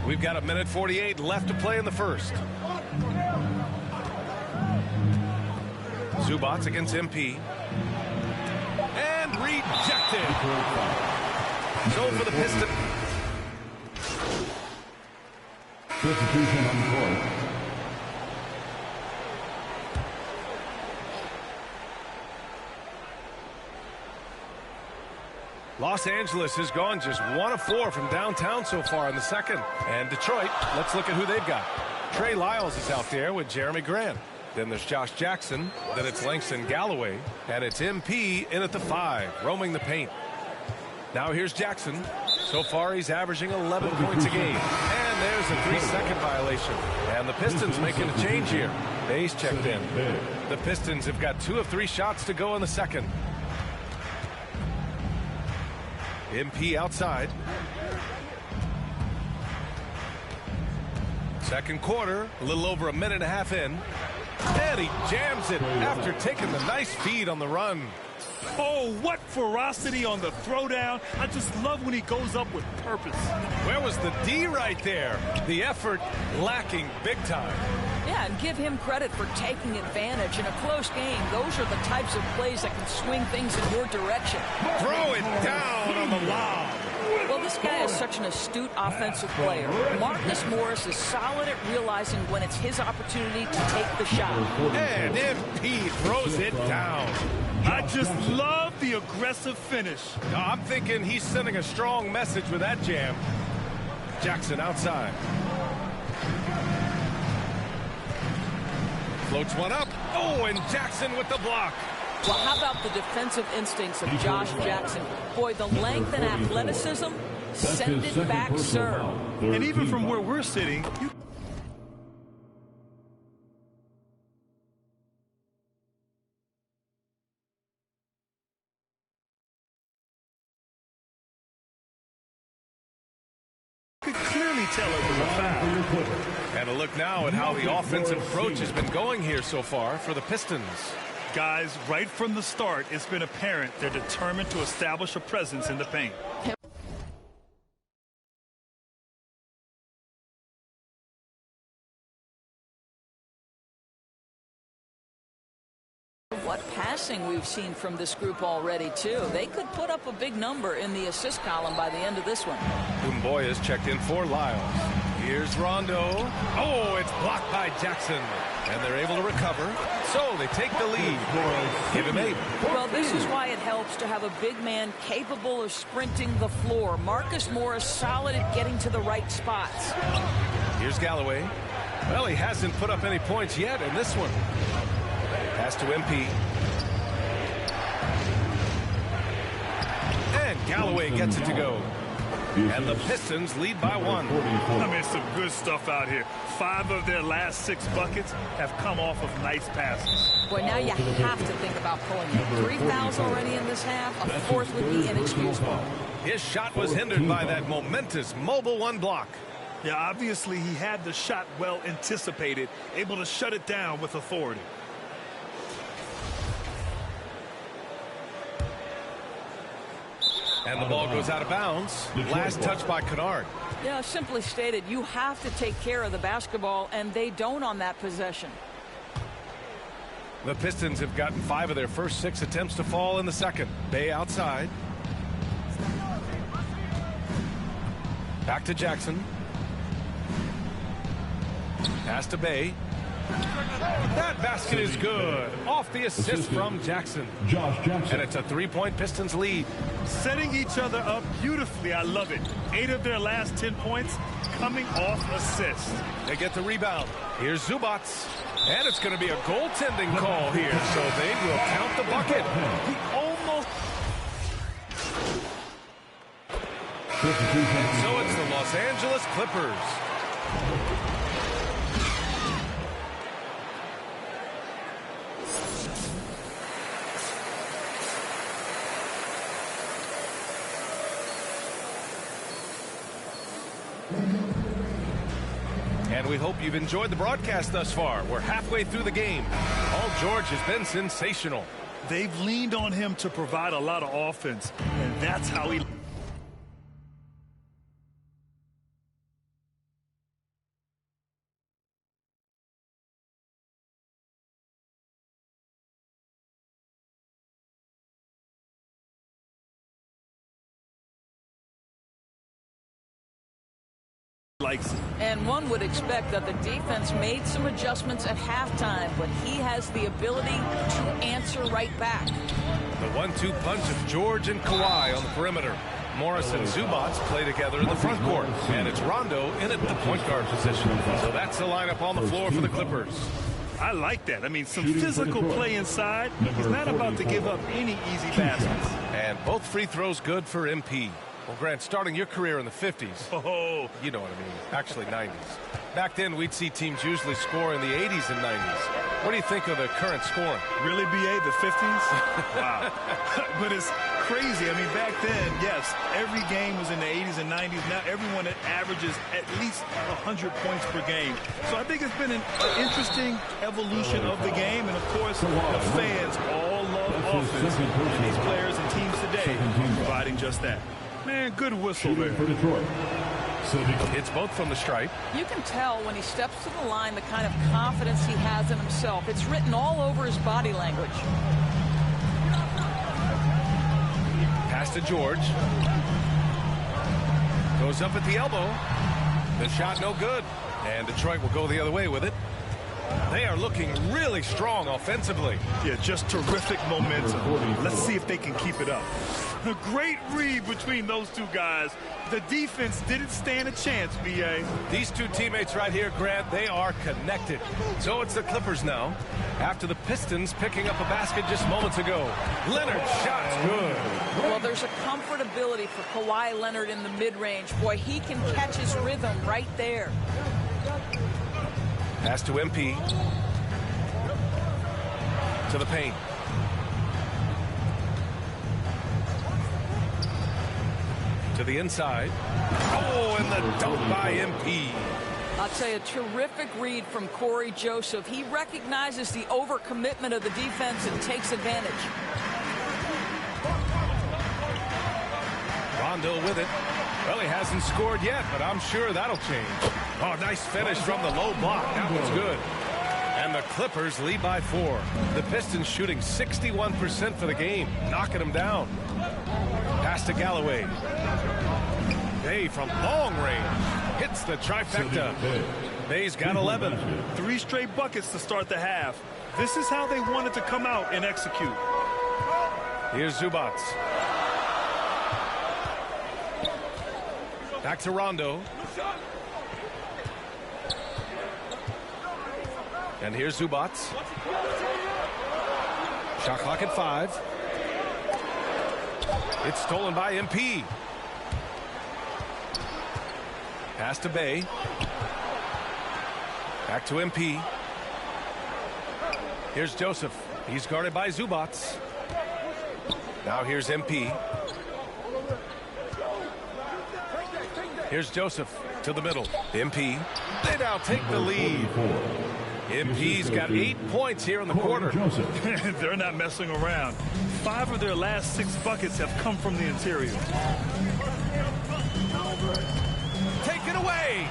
We've got 1:48 left to play in the first. Zubats against MP. And rejected. So for the Pistons. Substitution on the court. Los Angeles has gone just 1 of 4 from downtown so far in the second. And Detroit, let's look at who they've got. Trey Lyles is out there with Jeremy Grant. Then there's Josh Jackson. Then it's Langston Galloway. And it's MP in at the 5, roaming the paint. Now here's Jackson. So far he's averaging 11 points a game. And there's a 3-second violation. And the Pistons making a change here. Bayes checked in. The Pistons have got 2 of 3 shots to go in the second. MP outside. Second quarter, a little over a minute and a half in. And he jams it after taking the nice feed on the run. Oh, what ferocity on the throwdown. I just love when he goes up with purpose. Where was the D right there? The effort lacking big time. Yeah, and give him credit for taking advantage in a close game. Those are the types of plays that can swing things in your direction. Throw it down on the lob. Well, this guy is such an astute offensive player. Marcus Morris is solid at realizing when it's his opportunity to take the shot. And MP throws it down. I just love the aggressive finish. I'm thinking he's sending a strong message with that jam. Jackson outside. Floats one up. Oh, and Jackson with the block. Well, how about the defensive instincts of Josh Jackson? Boy, the length and athleticism, send it back, sir. And even from where we're sitting, you could clearly tell it was a foul. And a look now at how the offensive approach has been going here so far for the Pistons. Guys, right from the start, it's been apparent they're determined to establish a presence in the paint. What passing we've seen from this group already, too. They could put up a big number in the assist column by the end of this one. Umboy is checked in for Lyles. Here's Rondo. Oh, it's blocked by Jackson. And they're able to recover. So they take the lead. Give him 8. Well, this is why it helps to have a big man capable of sprinting the floor. Marcus Morris solid at getting to the right spots. Here's Galloway. Well, he hasn't put up any points yet in this one. Pass to MP. And Galloway gets it to go. And the Pistons lead by 1. I mean, some good stuff out here. 5 of their last 6 buckets have come off of nice passes. Boy, now you have to think about pulling it. 3 fouls already in this half. A 4th would be inexcusable. His shot was hindered by that momentous mobile 1 block. Yeah, obviously he had the shot well anticipated, able to shut it down with authority. And the ball goes out of bounds. Last touch by Kennard. Yeah, simply stated, you have to take care of the basketball, and they don't on that possession. The Pistons have gotten 5 of their first 6 attempts to fall in the second. Bay outside. Back to Jackson. Pass to Bay. That basket is good. Off the assist from Jackson. Josh Jackson. And it's a 3-point Pistons lead. Setting each other up beautifully. I love it. 8 of their last 10 points coming off assists. They get the rebound. Here's Zubac. And it's going to be a goaltending call here. So they will count the bucket. He almost... And so it's the Los Angeles Clippers. And we hope you've enjoyed the broadcast thus far. We're halfway through the game. Paul George has been sensational. They've leaned on him to provide a lot of offense, and that's how he... likes it. And one would expect that the defense made some adjustments at halftime, but he has the ability to answer right back. The 1-2 punch of George and Kawhi on the perimeter. Morris and Zubats play together in the front court. And it's Rondo in at the point guard position. So that's the lineup on the floor for the Clippers. I like that. I mean, some physical play inside. He's not about to give up any easy baskets. And both free throws good for MP. Well, Grant, starting your career in the 50s. Oh, you know what I mean. Actually, 90s. Back then, we'd see teams usually score in the 80s and 90s. What do you think of the current scoring? Really, BA, the 50s? Wow. But it's crazy. I mean, back then, yes, every game was in the 80s and 90s. Now everyone averages at least 100 points per game. So I think it's been an interesting evolution of the game. And, of course, the fans all love offense. And these players and teams today are providing just that. Man, good whistle there. It's both from the stripe. You can tell when he steps to the line the kind of confidence he has in himself. It's written all over his body language. Pass to George. Goes up at the elbow. The shot no good. And Detroit will go the other way with it. They are looking really strong offensively. Yeah, just terrific momentum. Let's see if they can keep it up. A great read between those two guys. The defense didn't stand a chance, B.A. These two teammates right here, Grant, they are connected. So it's the Clippers now. After the Pistons picking up a basket just moments ago. Leonard shot's good. Well, there's a comfortability for Kawhi Leonard in the mid-range. Boy, he can catch his rhythm right there. Pass to MP. To the paint. To the inside. Oh, and the dunk by MP. I'll tell you, a terrific read from Corey Joseph. He recognizes the overcommitment of the defense and takes advantage. Rondo with it. Well, he hasn't scored yet, but I'm sure that'll change. Oh, nice finish from the low block. That was good. And the Clippers lead by 4. The Pistons shooting 61% for the game, knocking them down. Pass to Galloway. Bay from long range hits the trifecta. Bay's got 11. 3 straight buckets to start the half. This is how they wanted to come out and execute. Here's Zubats. Back to Rondo. And here's Zubats. Shot clock at 5. It's stolen by MP. Pass to Bay. Back to MP. Here's Joseph. He's guarded by Zubats. Now here's MP. Here's Joseph to the middle. MP. They now take the lead. MP's got 8 points here in the quarter. They're not messing around. 5 of their last 6 buckets have come from the interior. Take it away.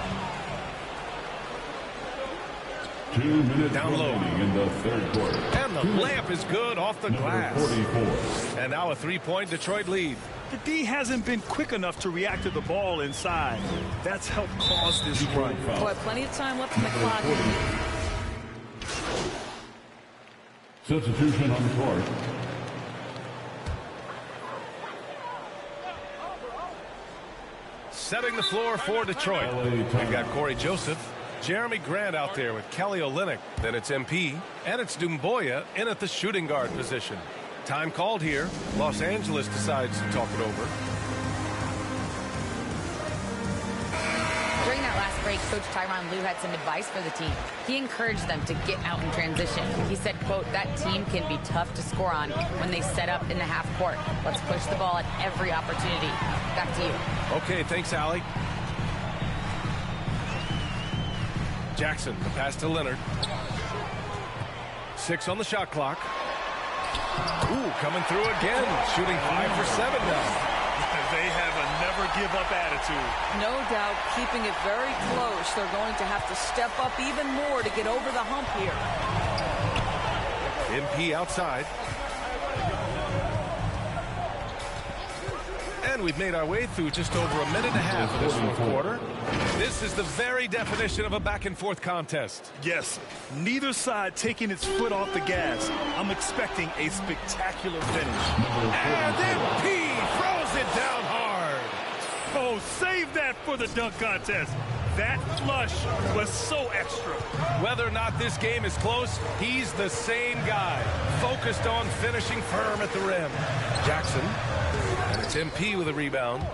2 minutes down low in the third quarter. And the layup is good off the glass. 44. And now a 3-point Detroit lead. The D hasn't been quick enough to react to the ball inside. That's helped cause this run. Boy, plenty of time left in the clock. Substitution on the court. Setting the floor for Detroit. We've got Corey Joseph, Jeremy Grant out there with Kelly Olynyk. Then it's MP, and it's Doumbouya in at the shooting guard position. Time called here. Los Angeles decides to talk it over. During that last break, Coach Tyronn Lue had some advice for the team. He encouraged them to get out in transition. He said, quote, that team can be tough to score on when they set up in the half court. Let's push the ball at every opportunity. Back to you. Okay, thanks, Allie. Jackson, the pass to Leonard. 6 on the shot clock. Ooh, coming through again. Shooting 5 for 7 now. They have a never-give-up attitude. No doubt, keeping it very close. They're going to have to step up even more to get over the hump here. MP outside. And And we've made our way through just over a minute and a half of this fourth quarter. This is the very definition of a back-and-forth contest. Yes, neither side taking its foot off the gas. I'm expecting a spectacular finish. And MP throws it down hard. Oh, save that for the dunk contest. That flush was so extra. Whether or not this game is close, he's the same guy, focused on finishing firm at the rim. Jackson, and it's MP with a rebound.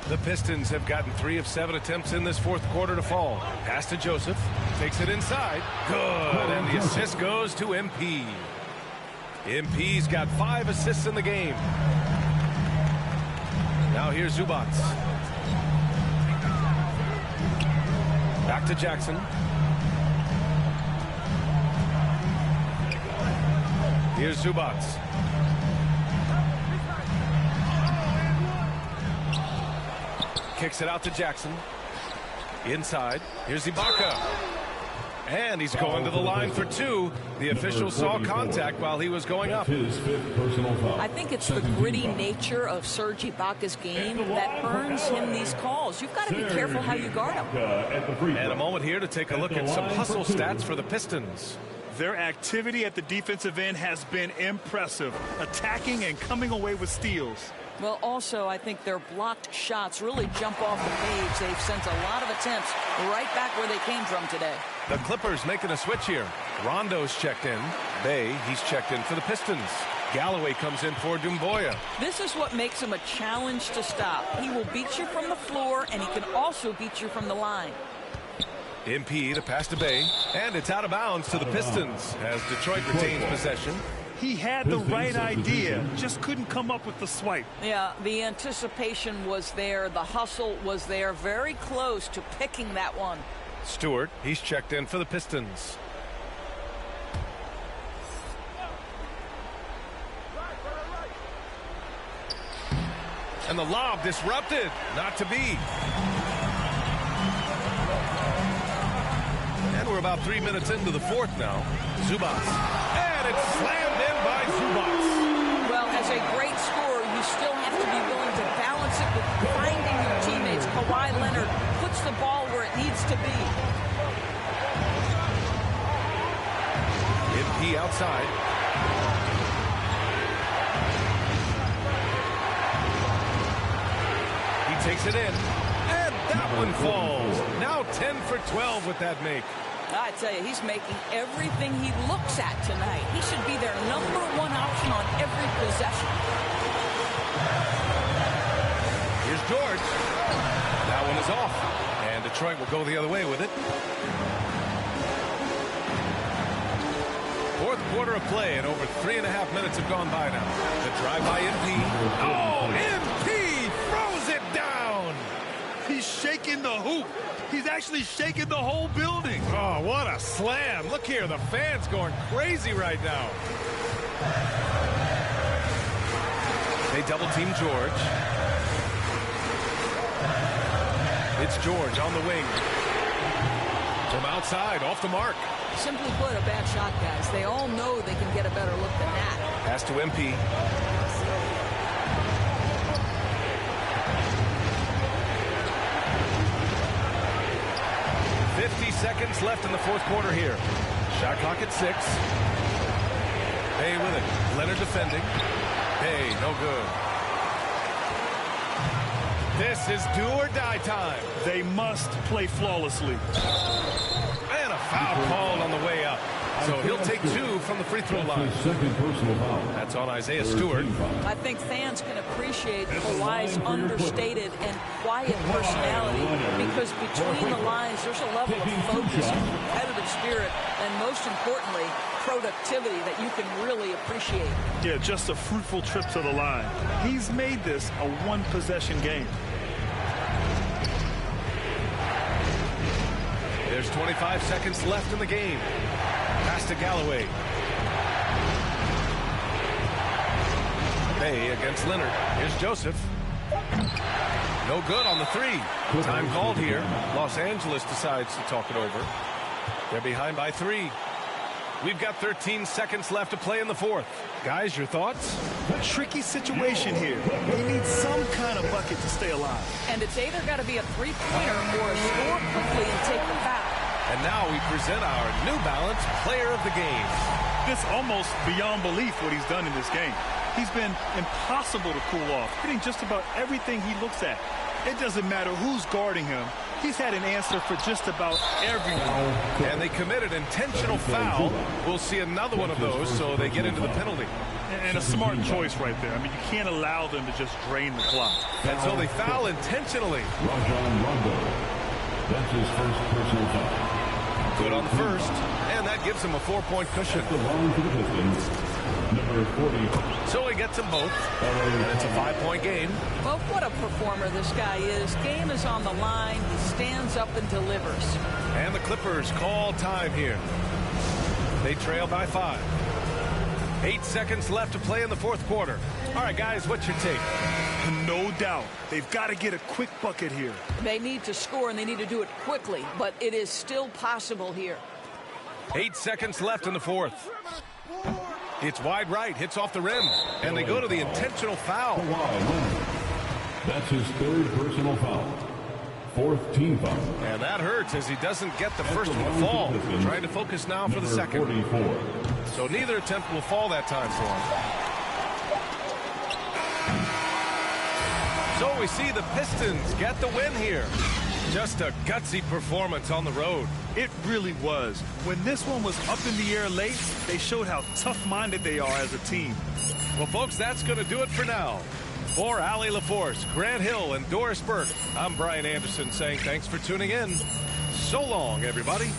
The Pistons have gotten 3 of 7 attempts in this fourth quarter to fall. Pass to Joseph, takes it inside. Good, and the assist goes to MP. MP's got 5 assists in the game. Now here's Zubats. Back to Jackson. Here's Zubats. Kicks it out to Jackson. Inside. Here's Ibaka. And he's going to the line for 2. The official saw contact while he was going up. I think it's the gritty nature of Serge Ibaka's game that earns him these calls. You've got to be careful how you guard him. And a moment here to take a look at some hustle stats for the Pistons. Their activity at the defensive end has been impressive, attacking and coming away with steals. Well, also, I think their blocked shots really jump off the page. They've sent a lot of attempts right back where they came from today. The Clippers making a switch here. Rondo's checked in. Bay, he's checked in for the Pistons. Galloway comes in for Doumbouya. This is what makes him a challenge to stop. He will beat you from the floor, and he can also beat you from the line. MP, the pass to Bay, and it's out of bounds to the Pistons as Detroit retains possession. He had the right idea, just couldn't come up with the swipe. Yeah, the anticipation was there. The hustle was there. Very close to picking that one. Stewart, he's checked in for the Pistons. And the lob disrupted. Not to be. And we're about 3 minutes into the fourth now. Zubats. And it's slammed in by Zubats. Well, as a great scorer, you still have to be willing to balance it with finding your teammates. Kawhi Leonard puts the ball where it needs to be. MP outside. He takes it in. And that one falls. Now 10 for 12 with that make. I tell you, he's making everything he looks at tonight. He should be their #1 option on every possession. Here's George. That one is off. And Detroit will go the other way with it. Fourth quarter of play, and over 3.5 minutes have gone by now. The drive by MP. Oh, MP throws it down. He's shaking the hoop. He's actually shaking the whole building. Oh, what a slam. Look here, the fans going crazy right now. They double team George. It's George on the wing. From outside, off the mark. Simply put, a bad shot, guys. They all know they can get a better look than that. Pass to MP. 50 seconds left in the fourth quarter here. Shot clock at 6. Bay with it. Leonard defending. Bay, no good. This is do or die time. They must play flawlessly. And a foul called on the way up. So he'll take 2 from the free throw line. Second personal foul. That's on Isaiah Stewart. I think fans can appreciate Kawhi's understated and quiet personality because between the lines there's a level of focus and competitive spirit and most importantly productivity that you can really appreciate. Yeah, just a fruitful trip to the line. He's made this a one-possession game. There's 25 seconds left in the game. Pass to Galloway. Bay against Leonard. Here's Joseph. No good on the 3. Time called here. Los Angeles decides to talk it over. They're behind by 3. We've got 13 seconds left to play in the fourth. Guys, your thoughts? tricky situation here. They need some kind of bucket to stay alive. And it's either got to be a three-pointer or score quickly and take the foul. And now we present our New Balance Player of the Game. This almost beyond belief what he's done in this game. He's been impossible to cool off, hitting just about everything he looks at. It doesn't matter who's guarding him. He's had an answer for just about everyone. And they committed intentional foul. We'll see another one of those, so they get into the penalty. And a smart choice right there. I mean, you can't allow them to just drain the clock. And so they foul intentionally. Rajon Rondo. That's his first personal foul. Good on the first, and that gives him a 4-point cushion. At the line for the Pistons, number 40. So he gets them both, and it's a 5-point game. Well, what a performer this guy is. Game is on the line. He stands up and delivers. And the Clippers call time here. They trail by 5. 8 seconds left to play in the fourth quarter. All right, guys, what's your take? No doubt. They've got to get a quick bucket here. They need to score, and they need to do it quickly, but it is still possible here. 8 seconds left in the fourth. It's wide right, hits off the rim, and they go to the intentional foul. That's his third personal foul. Fourth team foul. And that hurts as he doesn't get the first one to fall. Trying to focus now for the second. 44. So neither attempt will fall that time for him. So we see the Pistons get the win here. Just a gutsy performance on the road. It really was. When this one was up in the air late, they showed how tough-minded they are as a team. Well, folks, that's going to do it for now. For Allie LaForce, Grant Hill, and Doris Burke, I'm Brian Anderson saying thanks for tuning in. So long, everybody.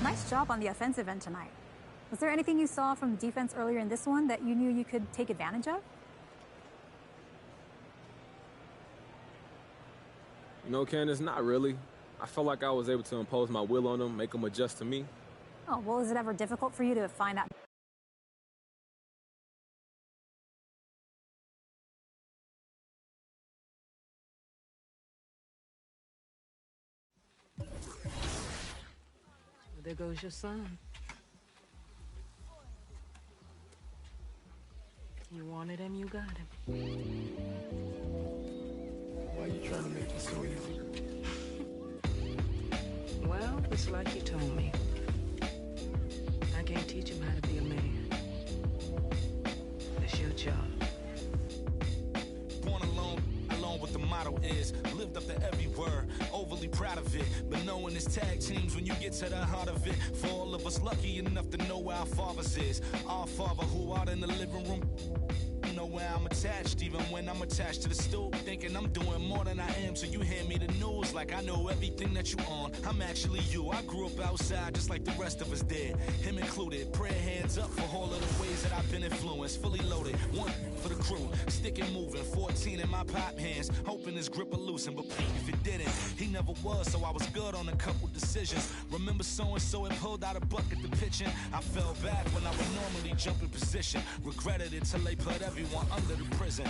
Nice job on the offensive end tonight. Was there anything you saw from defense earlier in this one that you knew you could take advantage of? You know, Candace, not really. I felt like I was able to impose my will on them, make them adjust to me. Oh, well, is it ever difficult for you to find that? There goes your son. You wanted him, you got him. Why are you trying to make it so easy? Well, it's like you told me. I can't teach him how to be a man. It's your job. Born alone what the motto is. Lived up to every word, overly proud of it. But knowing it's tag teams when you get to the heart of it. For all of us lucky enough to know where our fathers is. Our father who out in the living room. Know where I'm attached, even when I'm attached to the stool. Thinking I'm doing more than I am, so you hand me the news like I know everything that you on. I'm actually you. I grew up outside just like the rest of us did. Him included. Prayer hands up for all of the ways that I've been influenced. Fully loaded, one for the crew. Sticking moving, 14 in my pop hands. Hoping his grip will loosen, but if it didn't, he never was, so I was good on a couple decisions. Remember so-and-so had pulled out a bucket to pitching. I fell back when I would normally jump in position. Regretted it till they put everyone under the prison.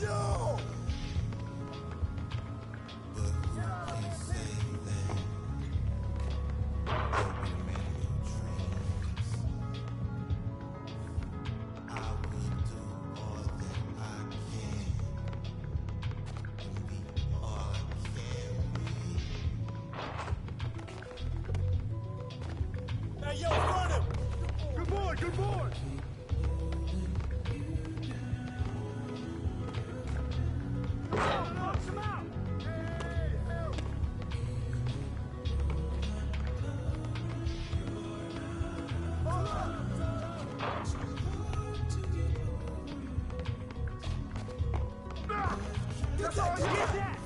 Yo! Hey, yo, front him! Good boy, good boy! Box him out! Hey, help! Hold up! That's all you get that!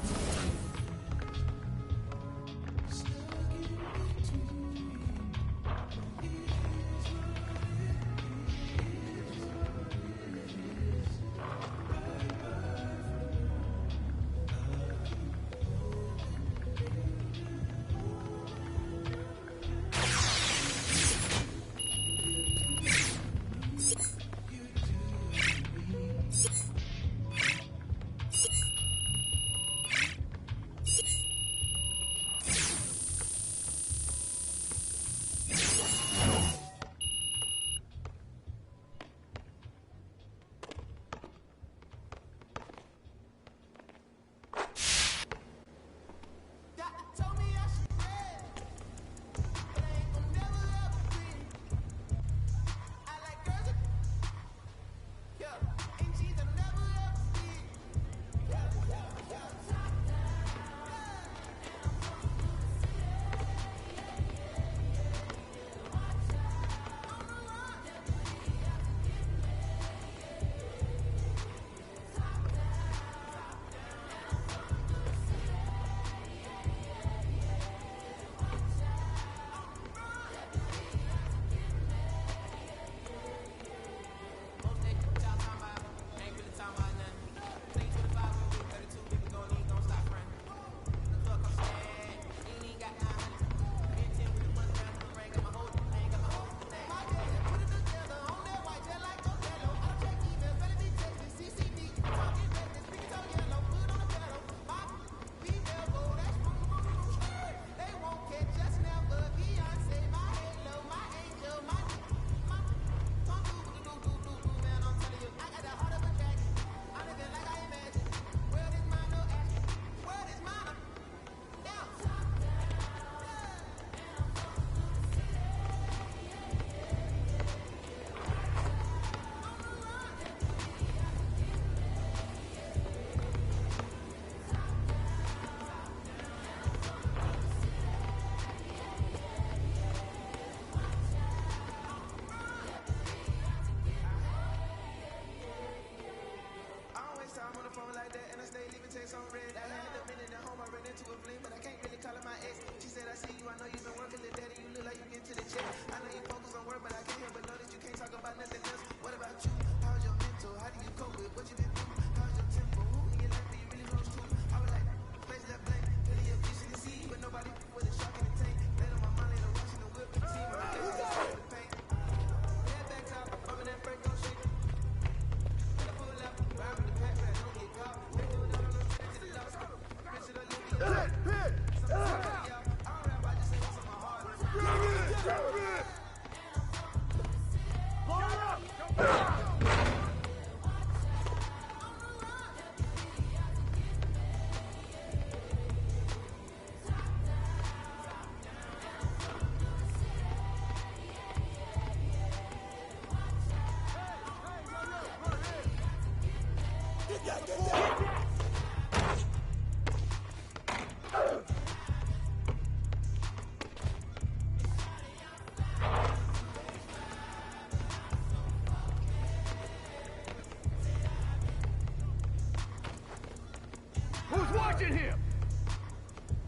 Who's watching him?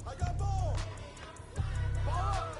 I got ball. Ball up.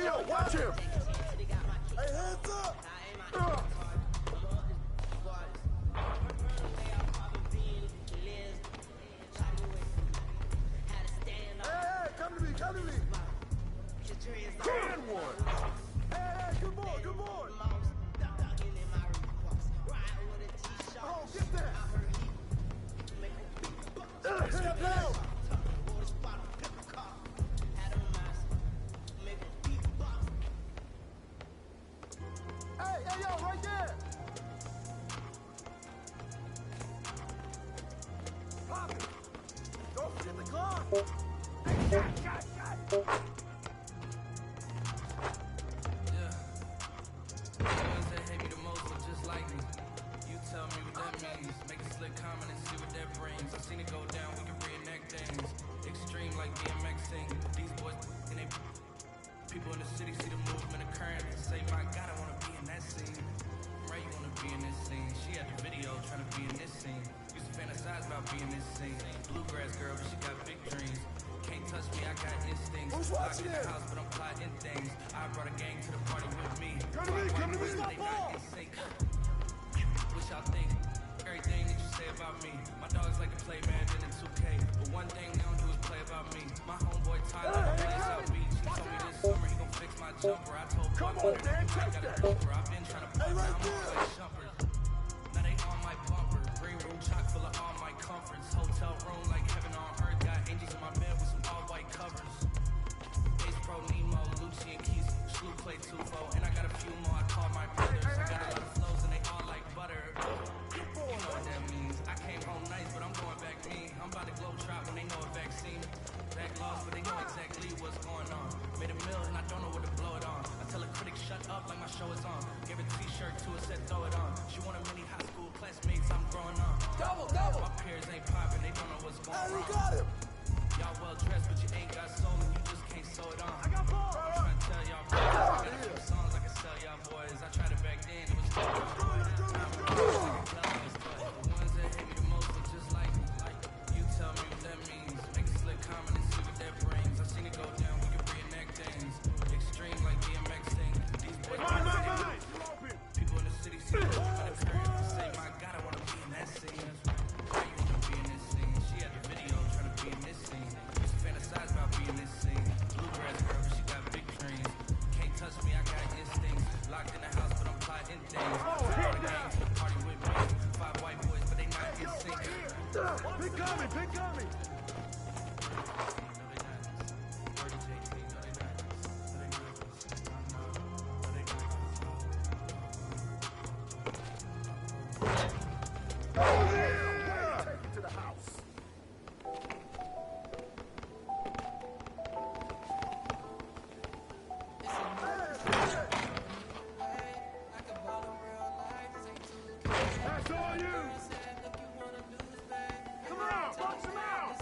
Romeo, watch him. Hey, hands up. Hey, come to me, come to me. Can one. Hey, good boy, good boy. Oh, get that. Step down. Hey, yo, right there. Pop it. Don't forget the car. Hey, shot. Ones that hate me the most are just like me. You tell me what that means. Make a slick comment and see what that brings. I seen it go down, we can reenact things. Extreme like BMX thing. These boys and they people in the city see the movement occurring and say, my God, I wanna be in that scene. Right, you wanna be in this scene. She had the video trying to be in this scene. Used to fantasize about being this scene. Bluegrass girl, but she got big dreams. Can't touch me, I got instincts. Who's Locked watching in the it? house, but I'm plotting things. I brought a gang to the party with me. Come to me, stop They ball. not in sync. What y'all think? Everything that you say about me. My dogs like to play Madden and 2K. But one thing they don't do is play about me. My homeboy Tyler, hey, South Beach. He told me this summer he gon' fix my jumper. I told Come on, man, I got a jumper. I've been trying to play my like jumpers. Now they on my bumper. Green room chock full of all my comforts. Hotel room like heaven on earth. Got angels in my bed with some all white covers. Ace Pro, Nemo, Lucci and Keys, Slew Clay 2-4. And I got a few more I call my brothers. I got a lot of flows and they all like butter. You know what that means. I came home nice, but I'm going back mean. I'm about to glow trot when they know a vaccine. Back lost, but they know exactly what's going on. Made a meal and I don't know what to blow it on. I tell a critic shut up like my show is on. Give a t-shirt to her, said throw it on. She want a mini high school classmates, I'm growing on. Double. My peers ain't popping, they don't know what's going on. Hey, we got him. Y'all well dressed, but you ain't got soul and you just can't sew it on. I got ball. I'm trying to tell y'all boys. I got a few songs I can sell y'all boys. I tried it back then, it was good. The ones that hate me the most are just like me. You tell me what that means. Make a slick comment and see what that brings. I seen it go down, we can reenact things. Extreme like BMX thing. These boys people in the city see the movement occurring and say, my God, I wanna be in that scene. Why you wanna be in this scene? She had the video trying to be in this scene. Used to fantasize about being this scene. Bluegrass girl, but she got big dreams. Can't touch me, I got instincts. Locked in the house, but I'm plotting things. Brought a gang to the party with me. 5 white boys, but they not in sync. Big coming. Take it to the house. That's all you. Come on, box him out.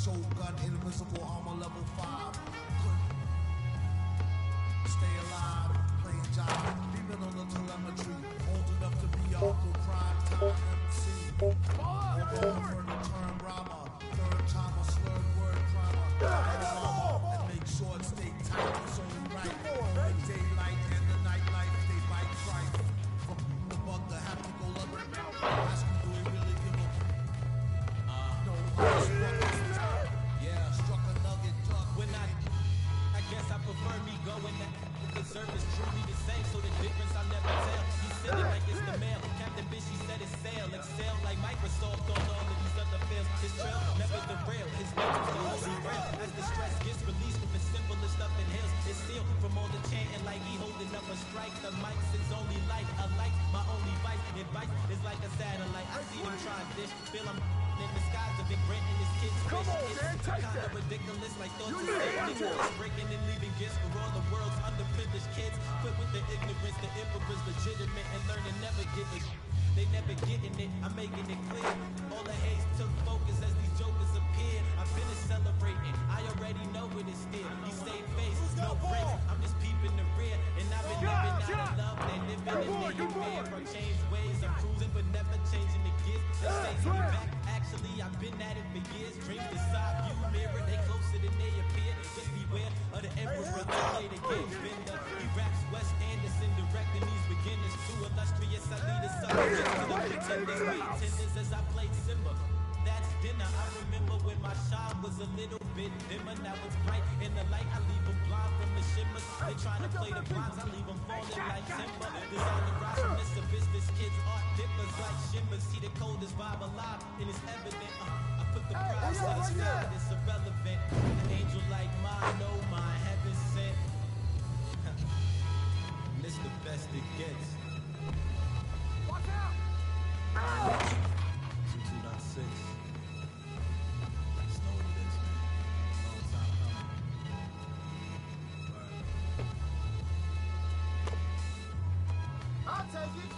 Shogun, invisible armor level 5. Stay alive, playing job, beaming on the telemetry, old enough to be off the prime time MC. Although for the term rama, third time a slurred word primer. And make sure it stay tight, it's only right. The daylight and the nightlife, they bite right. From the bug to have to go under. Ask him, do he really give a no? Yeah, struck a nugget, duck. When I guess I prefer me going that the service truly the same, so the difference I'll never tell. You said it like it's the mail. Captain Bishy said it's sail. Excel like Microsoft on all of these other fields. His trail never derail. His name the holy grail. As the stress gets released from the simplest stuff in hills, it's sealed from all the chanting like he holding up a strike. The mic's his only light, a light, my only vice. Advice is like a satellite. I see them try and dish. Feel I'm in the skies of Big Brent and his kids. Come on, man, take kind of ridiculous, like thoughts of ridiculous. Breaking and leaving gifts for all the world's underprivileged kids. Quit with the ignorance, the emperor's legitimate, and learning never get it. They never getting it, I'm making it clear. All the haze took focus as these jokers appeared. I finished celebrating, I already know what it's still. He stayed face, no breaks, I'm just peeping the rear. And I've been living out of love, they living in the fear. From changed ways, I'm cruising but never changing the gears. They stay me back, actually I've been at it for years. Dreams the side view mirror, they closer than they appear. Just beware of the emperor, to play the game vendor. He raps Wes Anderson, directing these beginners. Too illustrious, I lead a side. Pretenders as I played Simba. That's dinner. I remember when my shine was a little bit dimmer. Now it's bright in the light. I leave them blind from the shimmers. They trying to play the blinds. I leave them falling like timber. Design the rise from this abyss. This kid's art dippers like shimmers. See the coldest vibe alive, and it's evident. I put the prize to the sky. It's irrelevant. An angel like mine, no mine, heaven sent. And it's the best it gets. Watch out! 22.6. Just know what it is, man. Long time coming. I'll take it.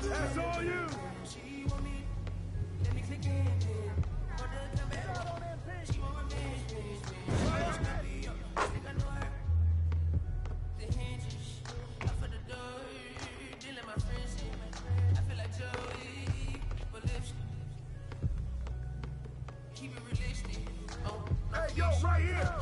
That's all you. Hey, yo, right here.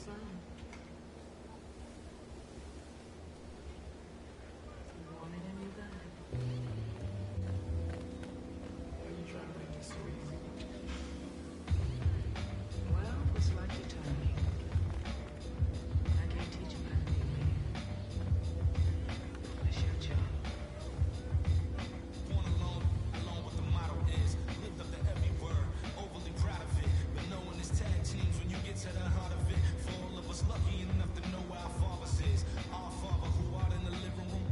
son. You wanted him, you got him. Why are you trying to make this so easy? Well, it's like you told me. I can't teach him how to be a man. That's your job. Born alone with the motto is lived up to every word, overly proud of it. But knowing it's tag teams when you get to the heart of it. For all of us lucky enough to know where our fathers is. Our father who art in the living room.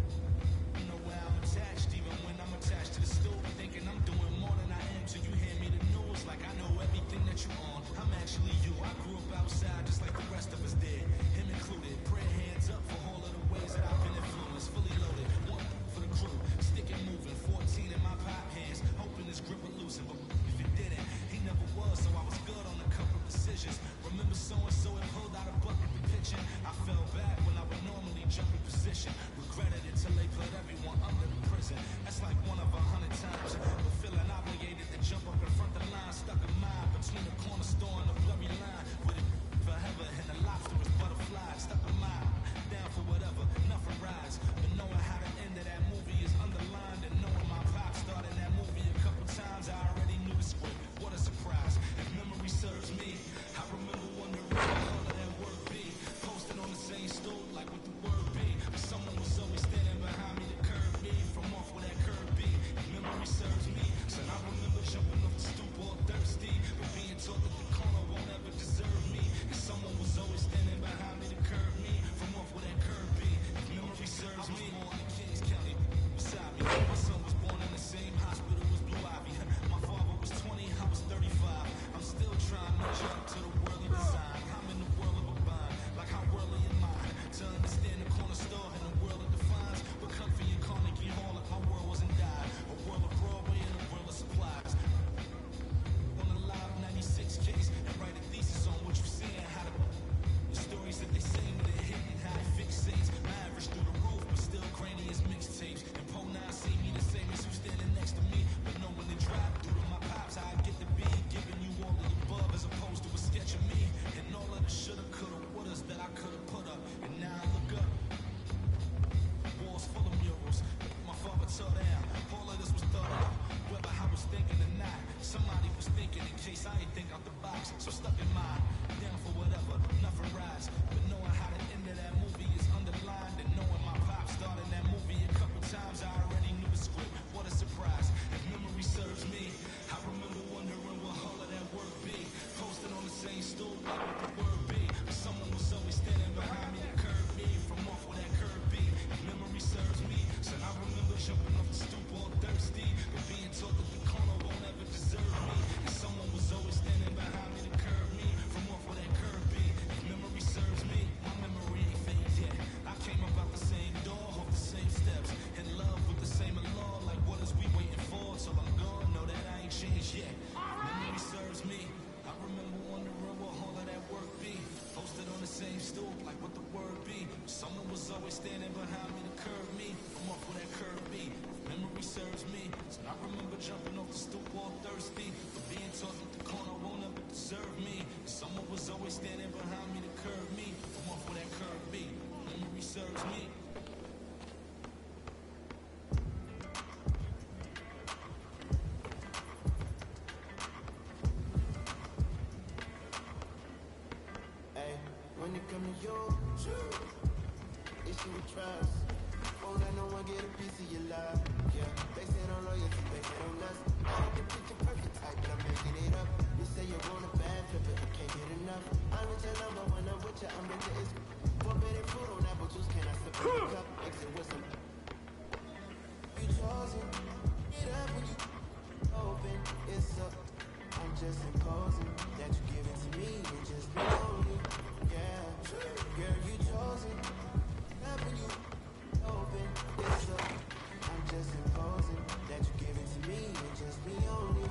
Know where I'm attached, even when I'm attached to the stool. Thinking I'm doing more than I am till you hand me the news. Like I know everything that you on. I'm actually you. I grew up outside just like the rest of us did. Him included. Prayer hands up for all of the ways that I've been influenced. Fully loaded. One for the crew. Stick it moving. 14 in my pop hands. Hoping this grip would loosen. But if it didn't, he never was. So I was good on a couple decisions. Remember so-and-so and pulled out a bucket to pitching. I fell back when I would normally jump in position. Regretted it till they put everyone under the prison. That's like one of 100 times. But feeling obligated to jump up in front of the line. Stuck in mind between the corner store and the blurry line. With it forever and the lobster was butterflies. Stuck in mind. Down for whatever. Nothing rides. But knowing how the end of that movie is underlined. And knowing my pop started that movie a couple times. I already knew the script. What a surprise. If memory serves me, I remember wondering what all of that work be. Posted on the same stool like what the word be. Someone was always standing behind me to curb me from off where that curb be. If memory serves me, so I remember jumping off the stoop all thirsty, but being told that the corner won't ever deserve me. And someone was always standing behind me to curb me from off where that curb be. If memory serves me, I was born in Kings County, beside me. My son was born in the same hospital as Blue Ivy. My father was 20, I was 35. I'm still trying to jump to the worldly design. I'm in the world of a bind, like how worldly am I? To understand the corner store and the world it defines. But comfy and Carnegie Hall, like my world wasn't died. A world of Broadway and a world of supplies. On the live 96 case and write a thesis on what you're seeing, how the stories that they sing that are hidden, how they fixates. My average through the roof, but still grainy as mixtapes. And Po 9 see me the same as who's standing next to me. But knowing the drive through to my pops, how I get to be giving you all of the above as opposed to a sketch of me. And all of the shoulda, coulda, wouldas that I coulda put up. And now I look up. Walls full of murals. My father tore down. All of this was thought out. Whether I was thinking or not, somebody was thinking in case I ain't think out the box. So stuck in mind, down for whatever, nothing rides. But knowing how the end of that movie is underlined, and knowing my pop started that movie a couple times, I already knew the script. What a surprise! If memory serves me, I remember wondering what all of that work be. Posted on the same stool, like what the word be. But someone was always standing behind me to curb me from off where that curb be. If memory serves me, so I remember jumping off the stoop all thirsty, but being told that the corner won't ever deserve me. And someone was always standing behind me to curb me from off where that curb be. If memory serves me, my memory ain't fade yet. I came up out the same door, off the same steps, in love with the same law. Like what is we waiting for? Till I'm gone, know that I ain't changed yet. Memory serves me. I remember wondering what all of that work be. Posted on the same stool, like what the word be. Someone was always standing behind me to curb me from off where that curb be. Memory serves me, so I remember jumping off the stoop all thirsty, but being told that the corner won't ever deserve me. Someone was always standing behind me to curb me from off where that curb be. Memory serves me. When it come to you, issue with trust. Won't let no one get a piece of your love. Yeah, base it on loyalty, base it on lust. I ain't the picture perfect type, but I'm making it up. You say you want a bad flip it, but can't get enough. I'm with your number when I'm with you, I'm into it. Forbidden fruit on apple juice, can I sip in a cup? Exit with some. You chosen, get up when you open, it's up. I'm just imposing that you give it to me and just be lonely. Yeah, girl, you chosen. Up when you open, it's up. I'm just imposing that you give it to me and just be only.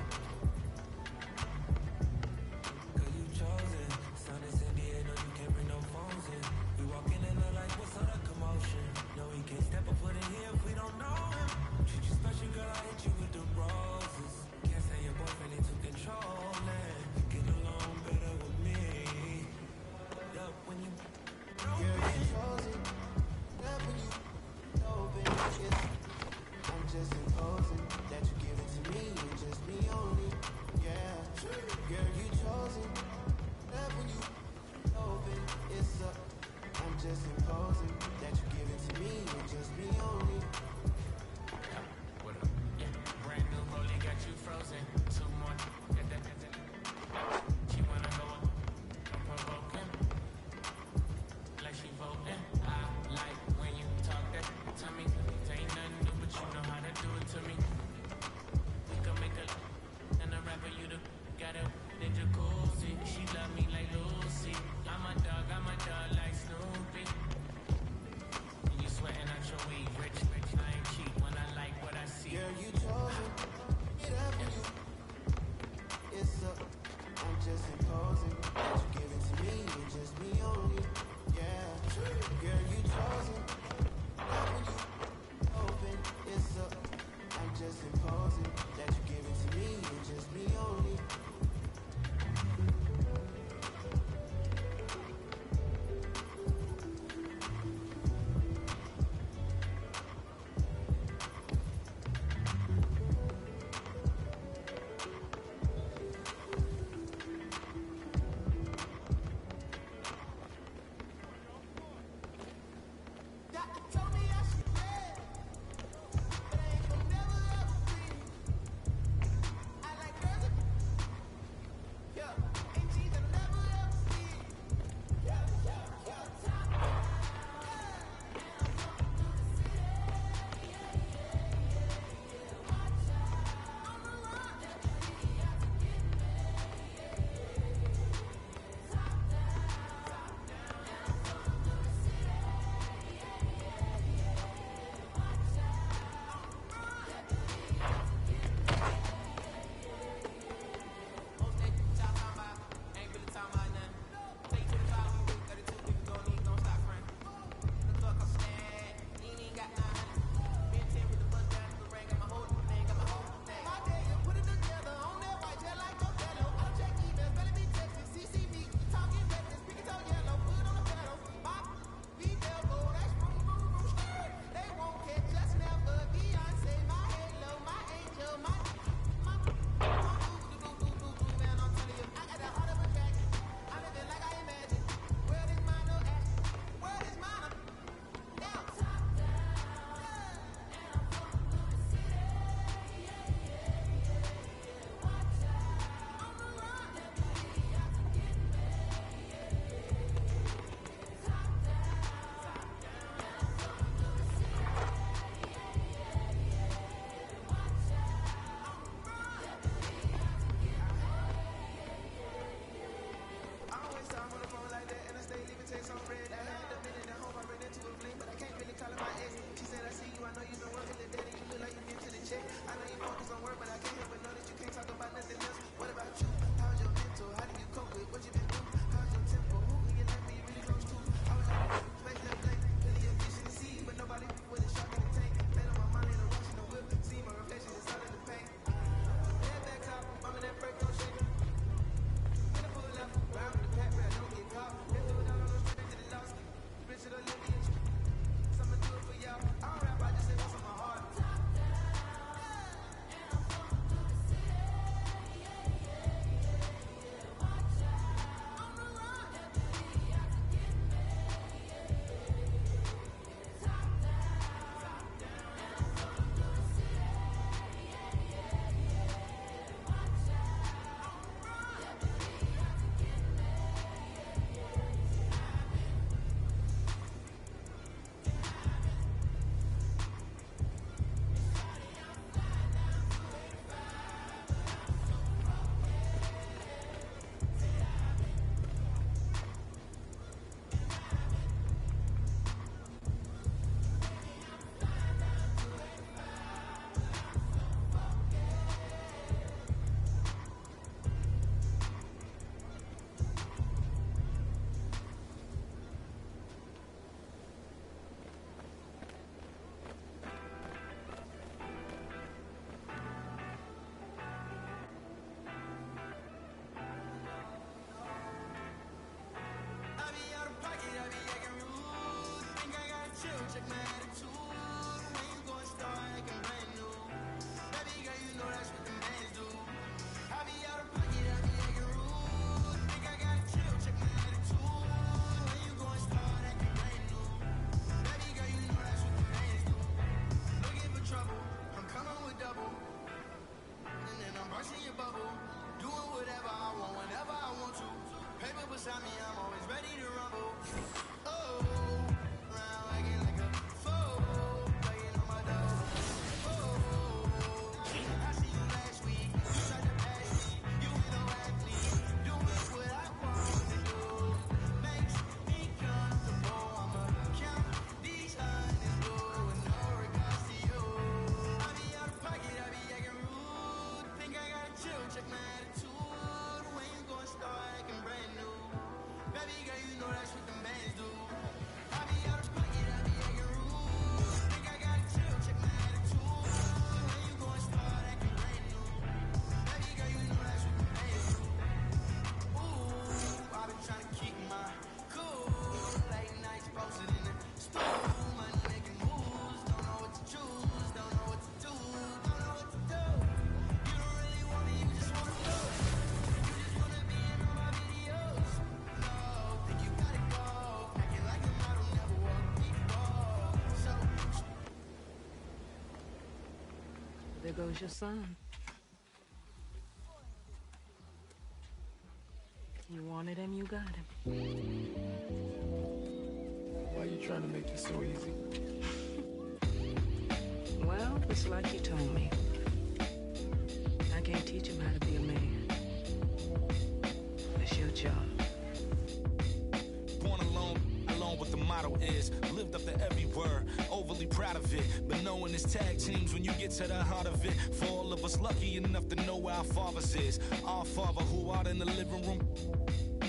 Cause you chosen. Sun is in the air, no, you can't bring no phones in. We walking in the light, what's all the commotion? No, we can't step a foot in here if we don't know him. Treat you special, girl, I hit you with the roses. Can't say your boyfriend into control and get along better with me. Yup, when imposing. Love when you open, it's up. I'm just imposing that you give it to me and just me only. Brand new rollie got you frozen. 2 more. She wanna go up, provoking, like she voting. I like when you talk that to me. Ain't nothing new, but you know how to do it to me. We can make a and a rapper, you the got a ninja cozy. She love me like Lucy. I'm a dog like Snoopy. And you sweating out your weed, rich, I ain't cheap when I like what I see. Girl, you chosen. Get up when you. It's up. I'm just imposing that you give it to me and just me only. Yeah. Girl, you chosen. Love when you open. It's up. I'm just imposing that you give it to me and just me only. There goes your son. You wanted him, you got him. Why are you trying to make this so easy? Well, it's like you told me. I can't teach him how to be a man. It's your job. Born alone what the motto is. Lived up to every word, overly proud of it. But knowing it's tag teams when you get to the heart of it. For all of us lucky enough to know where our fathers is. Our father who out in the living room.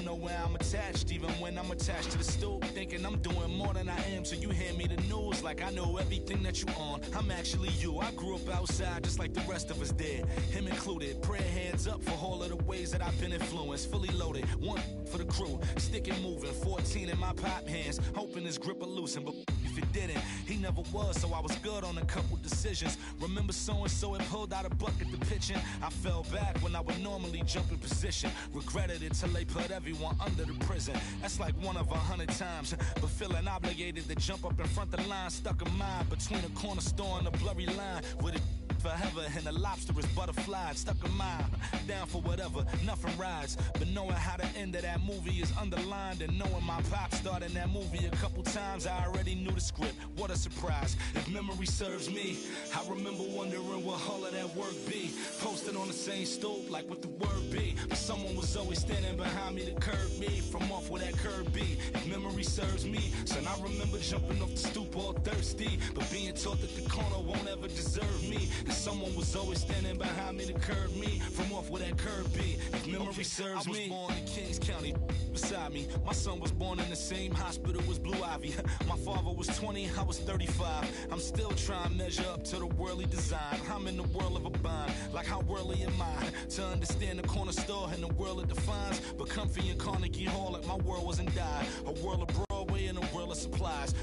Know where I'm attached, even when I'm attached to the stoop. Thinking I'm doing more than I am, so you hand me the news like I know everything that you on. I'm actually you. I grew up outside just like the rest of us did. Him included. Prayer hands up for all of the ways that I've been influenced. Fully loaded, one for the crew. Stick it moving, 14 in my pop hands. Hoping his grip will loosen, but if it didn't, he never was, so I was good on a couple decisions. Remember so-and-so had pulled out a bucket to pitching. I fell back when I would normally jump in position. Regretted it till they put everyone under the prison. That's like 1 of 100 times. But feeling obligated to jump up in front of the line. Stuck a mind between a corner store and a blurry line. With it forever and the lobster is butterfly. Stuck a mile, down for whatever, nothing rides. But knowing how the end of that movie is underlined, and knowing my pop starred in that movie a couple times, I already knew the script. What a surprise. If memory serves me, I remember wondering what all of that work be. Posted on the same stoop like what the word be. But someone was always standing behind me to curb me from off where that curb be. If memory serves me, son, I remember jumping off the stoop all thirsty, but being taught that the corner won't ever deserve me. And someone was always standing behind me to curb me from off where that curb be. If memory serves me, I was born in Kings County beside me. My son was born in the same hospital as Blue Ivy. My father was 20, I was 35. I'm still trying to measure up to the worldly design. I'm in the world of a bind, like how worldly am I? To understand the corner store and the world it defines. But comfy in Carnegie Hall like my world wasn't die. A world of Broadway and a world of supplies.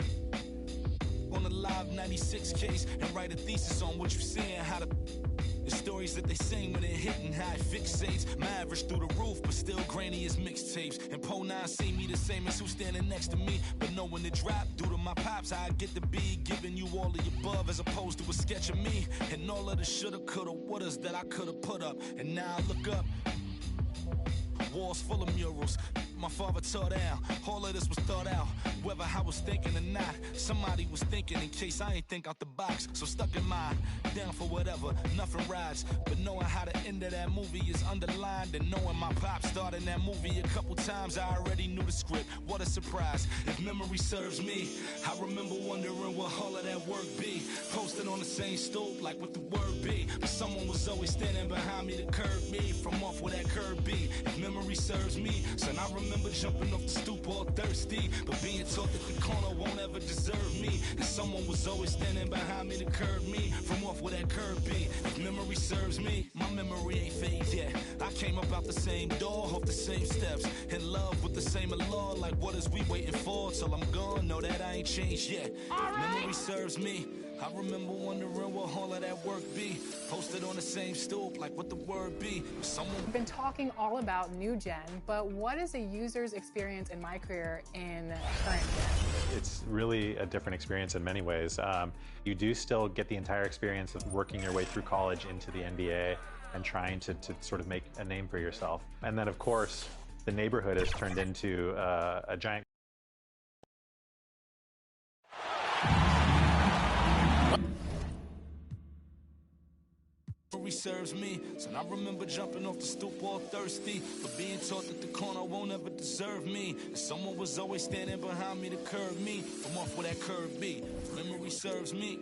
On the live 96 case and write a thesis on what you seeing, how the stories that they sing when it hitting high fixates. My average through the roof, but still grainy as mixtapes. And Po 9 see me the same as who's standing next to me. But knowing it drop due to my pops, I get to be giving you all of the above as opposed to a sketch of me. And all of the shoulda, coulda, wouldas that I coulda put up. And now I look up, walls full of murals my father tore down. All of this was thought out, whether I was thinking or not. Somebody was thinking in case I ain't think out the box. So stuck in mind, down for whatever, nothing rides. But knowing how the end of that movie is underlined, and knowing my pop starred in that movie a couple times, I already knew the script. What a surprise. If memory serves me, I remember wondering what all of that work be. Posted on the same stoop like what the word be. But someone was always standing behind me to curb me from off where that curb be. If memory serves me, son, I remember jumping off the stoop all thirsty, but being taught that the corner won't ever deserve me. And someone was always standing behind me to curb me from off where that curb be. If memory serves me, my memory ain't fade yet. I came up out the same door, off the same steps, in love with the same law. Like what is we waiting for till I'm gone? Know that I ain't changed yet. If memory serves me, I remember wondering what all of that work be. Posted on the same stoop like what the word be. We've been talking all about new gen, but what is a user's experience in my career in current gen? It's really a different experience in many ways. You do still get the entire experience of working your way through college into the NBA and trying to sort of make a name for yourself. And then, of course, the neighborhood has turned into a giant serves me, so I remember jumping off the stoop all thirsty, but being taught that the corner won't ever deserve me. And someone was always standing behind me to curb me from off where that curb be. Memory serves me.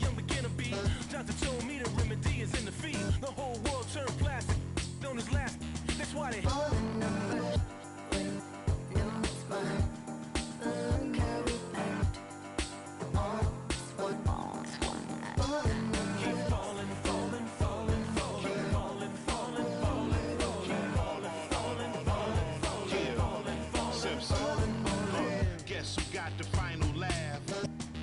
young beginner be. Doctor told me the remedy is in the fee. The whole world turned plastic. Known as last. That's why they. Guess who got the final laugh?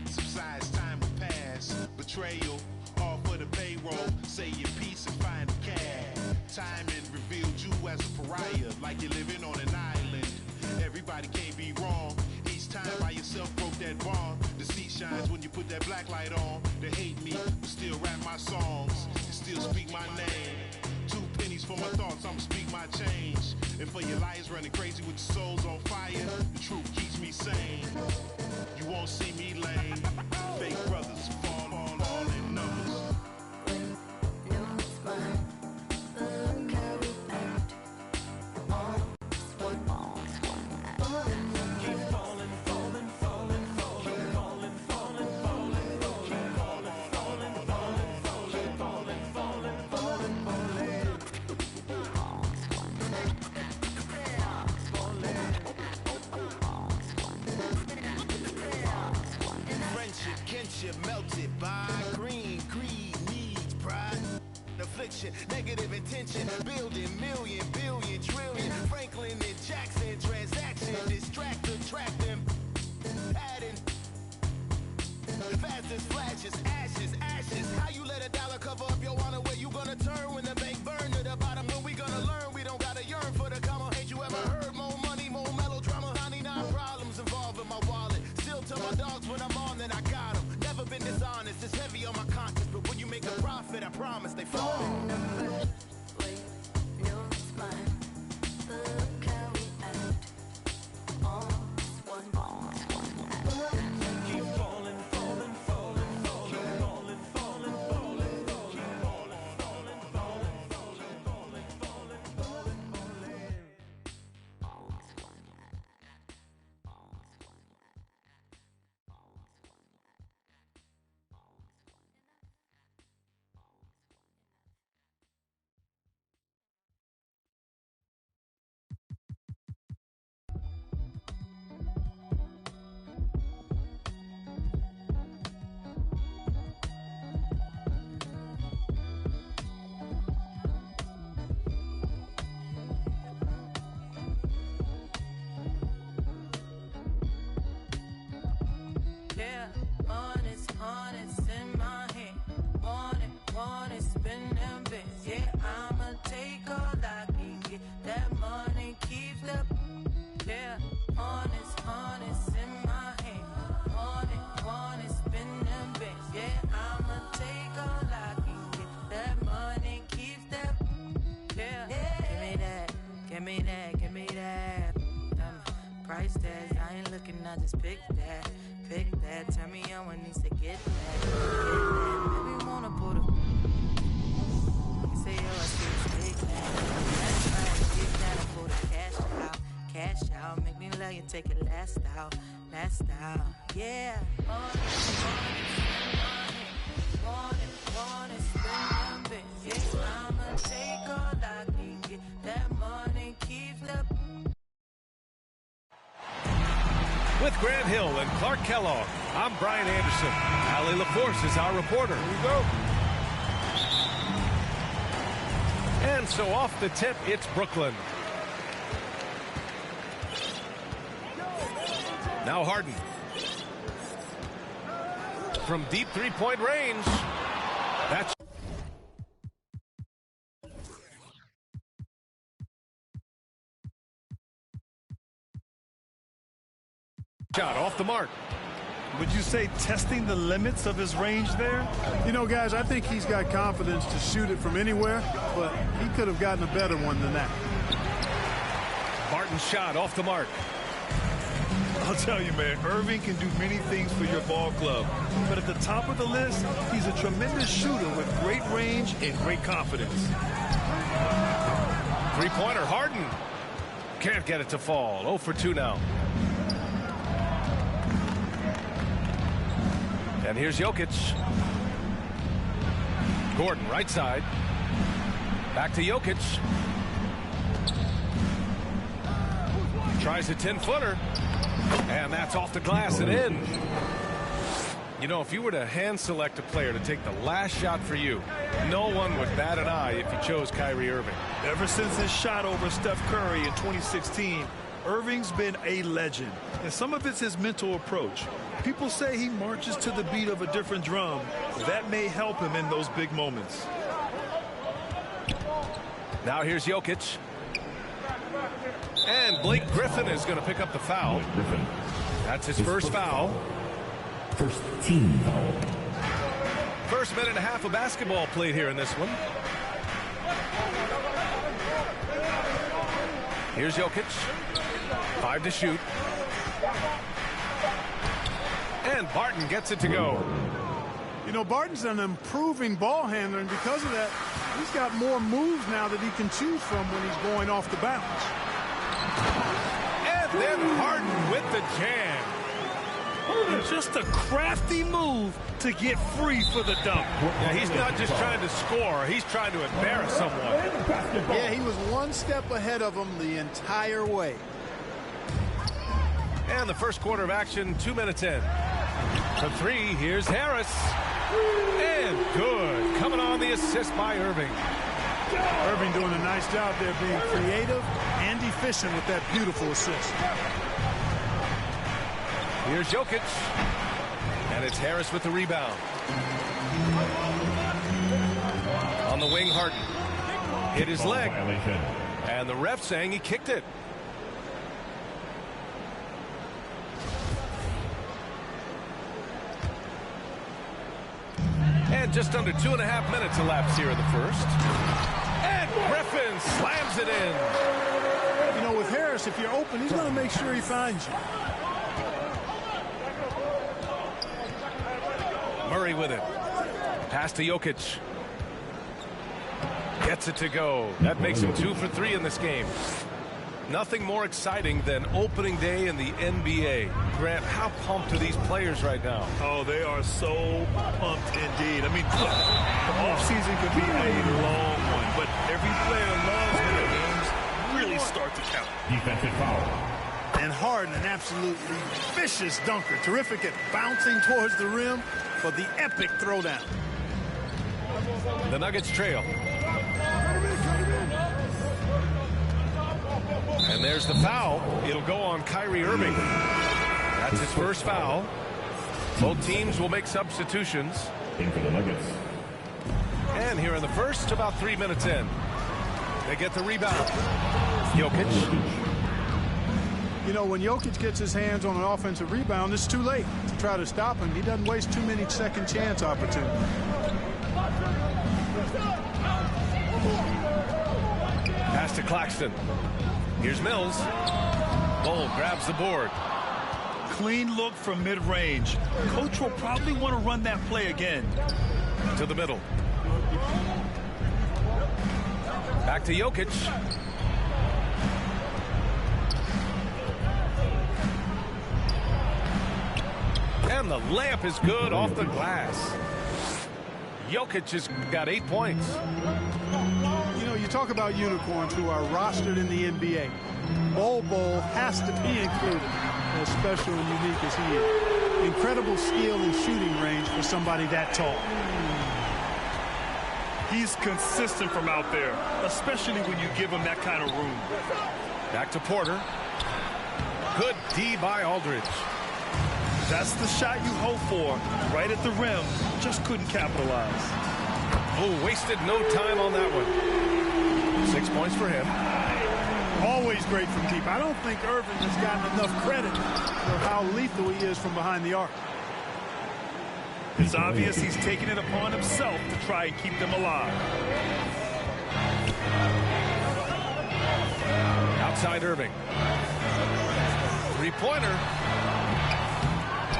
Subsides, time will pass. Betrayal, all for the payroll. Say your piece and find a cab. Timing revealed you as a pariah, like you're living on an island. Everybody can't be wrong. Each time by yourself broke that bond. The seat shines when you put that black light on. They hate me, but still rap my songs and still speak my name. 2 pennies for my thoughts, I'ma speak my change. And for your liars running crazy with your souls on fire, the truth keeps me sane. You won't see me lame. Fake brothers fall all in numbers. Melted by green, greed, needs, pride, affliction, negative intention, building million, billion, trillion, Franklin and Jackson, transaction, distract, attract them, adding, fast as flashes, ashes, ashes, how you let $1 cover up your honor, where you gonna turn when the bank burn to the bottom, when we gonna learn, we don't gotta yearn for the comma, ain't you ever heard, more money, more melodrama, 99 problems involving my wallet, still tell my dogs when I'm on, then I got them. Been dishonest, it's heavy on my conscience, but when you make a profit, I promise they fall. Price tags, I ain't looking, I just pick that. Turn me on when needs to get that. Maybe wanna put a. You say, oh, I see it's big that. That's right, get that and pull the cash out. Make me love you, take it last out. Yeah. Want it, spend them bits. Yes, I'ma take all I can get. That money keeps the. With Grant Hill and Clark Kellogg, I'm Brian Anderson. Allie LaForce is our reporter. Here we go. And so off the tip, it's Brooklyn. Now Harden. From deep three-point range. That's shot off the mark. Would you say testing the limits of his range there? You know, guys, I think he's got confidence to shoot it from anywhere, but he could have gotten a better one than that. Barton's shot off the mark. I'll tell you, man, Irving can do many things for your ball club. But at the top of the list, he's a tremendous shooter with great range and great confidence. Three-pointer, Harden. Can't get it to fall. 0 for 2 now. And here's Jokic. Gordon, right side. Back to Jokic. Tries a 10-footer. And that's off the glass and in. You know, if you were to hand select a player to take the last shot for you, no one would bat an eye if you chose Kyrie Irving. Ever since his shot over Steph Curry in 2016, Irving's been a legend. And some of it's his mental approach. People say he marches to the beat of a different drum. That may help him in those big moments. Now here's Jokic. And Blake Griffin is going to pick up the foul. That's his first foul. First team foul. First minute and a half of basketball played here in this one. Here's Jokic. 5 to shoot. And Barton gets it to go. You know, Barton's an improving ball handler, and because of that, he's got more moves now that he can choose from when he's going off the bounce. And then Harden with the jam. Just a crafty move to get free for the dunk. Yeah, he's not just trying to score. He's trying to embarrass someone. Yeah, he was one step ahead of him the entire way. And the first quarter of action, 2 minutes in. For 3, here's Harris. And good. Coming on the assist by Irving. Irving doing a nice job there being creative and efficient with that beautiful assist. Here's Jokic. And it's Harris with the rebound. On the wing, Harden. Hit his leg. And the ref saying he kicked it. And just under 2.5 minutes elapsed here in the first. And Griffin slams it in. You know, with Harris, if you're open, he's going to make sure he finds you. Murray with it. Pass to Jokic. Gets it to go. That makes him 2 for 3 in this game. Nothing more exciting than opening day in the NBA. Grant, how pumped are these players right now? Oh, they are so pumped indeed. I mean, look, the offseason could be a long one, but every player loves when the games really start to count. Defensive foul. And Harden, an absolutely vicious dunker. Terrific at bouncing towards the rim for the epic throwdown. The Nuggets trail. And there's the foul. It'll go on Kyrie Irving. That's his first foul. Both teams will make substitutions. In for the Nuggets. And here in the first, about 3 minutes in. They get the rebound. Jokic. You know, when Jokic gets his hands on an offensive rebound, it's too late to try to stop him. He doesn't waste too many second chance opportunities. Pass to Claxton. Here's Mills. Bull grabs the board. Clean look from mid-range. Coach will probably want to run that play again. To the middle. Back to Jokic. And the layup is good off the glass. Jokic has got 8 points. You know, you talk about unicorns who are rostered in the NBA. Bol has to be included, as special and unique as he is. Incredible skill and shooting range for somebody that tall. He's consistent from out there, especially when you give him that kind of room. Back to Porter. Good D by Aldridge. That's the shot you hope for, right at the rim. Just couldn't capitalize. Oh, wasted no time on that one. 6 points for him. Always great from deep. I don't think Irving has gotten enough credit for how lethal he is from behind the arc. It's obvious he's taking it upon himself to try and keep them alive. Outside Irving. Three-pointer.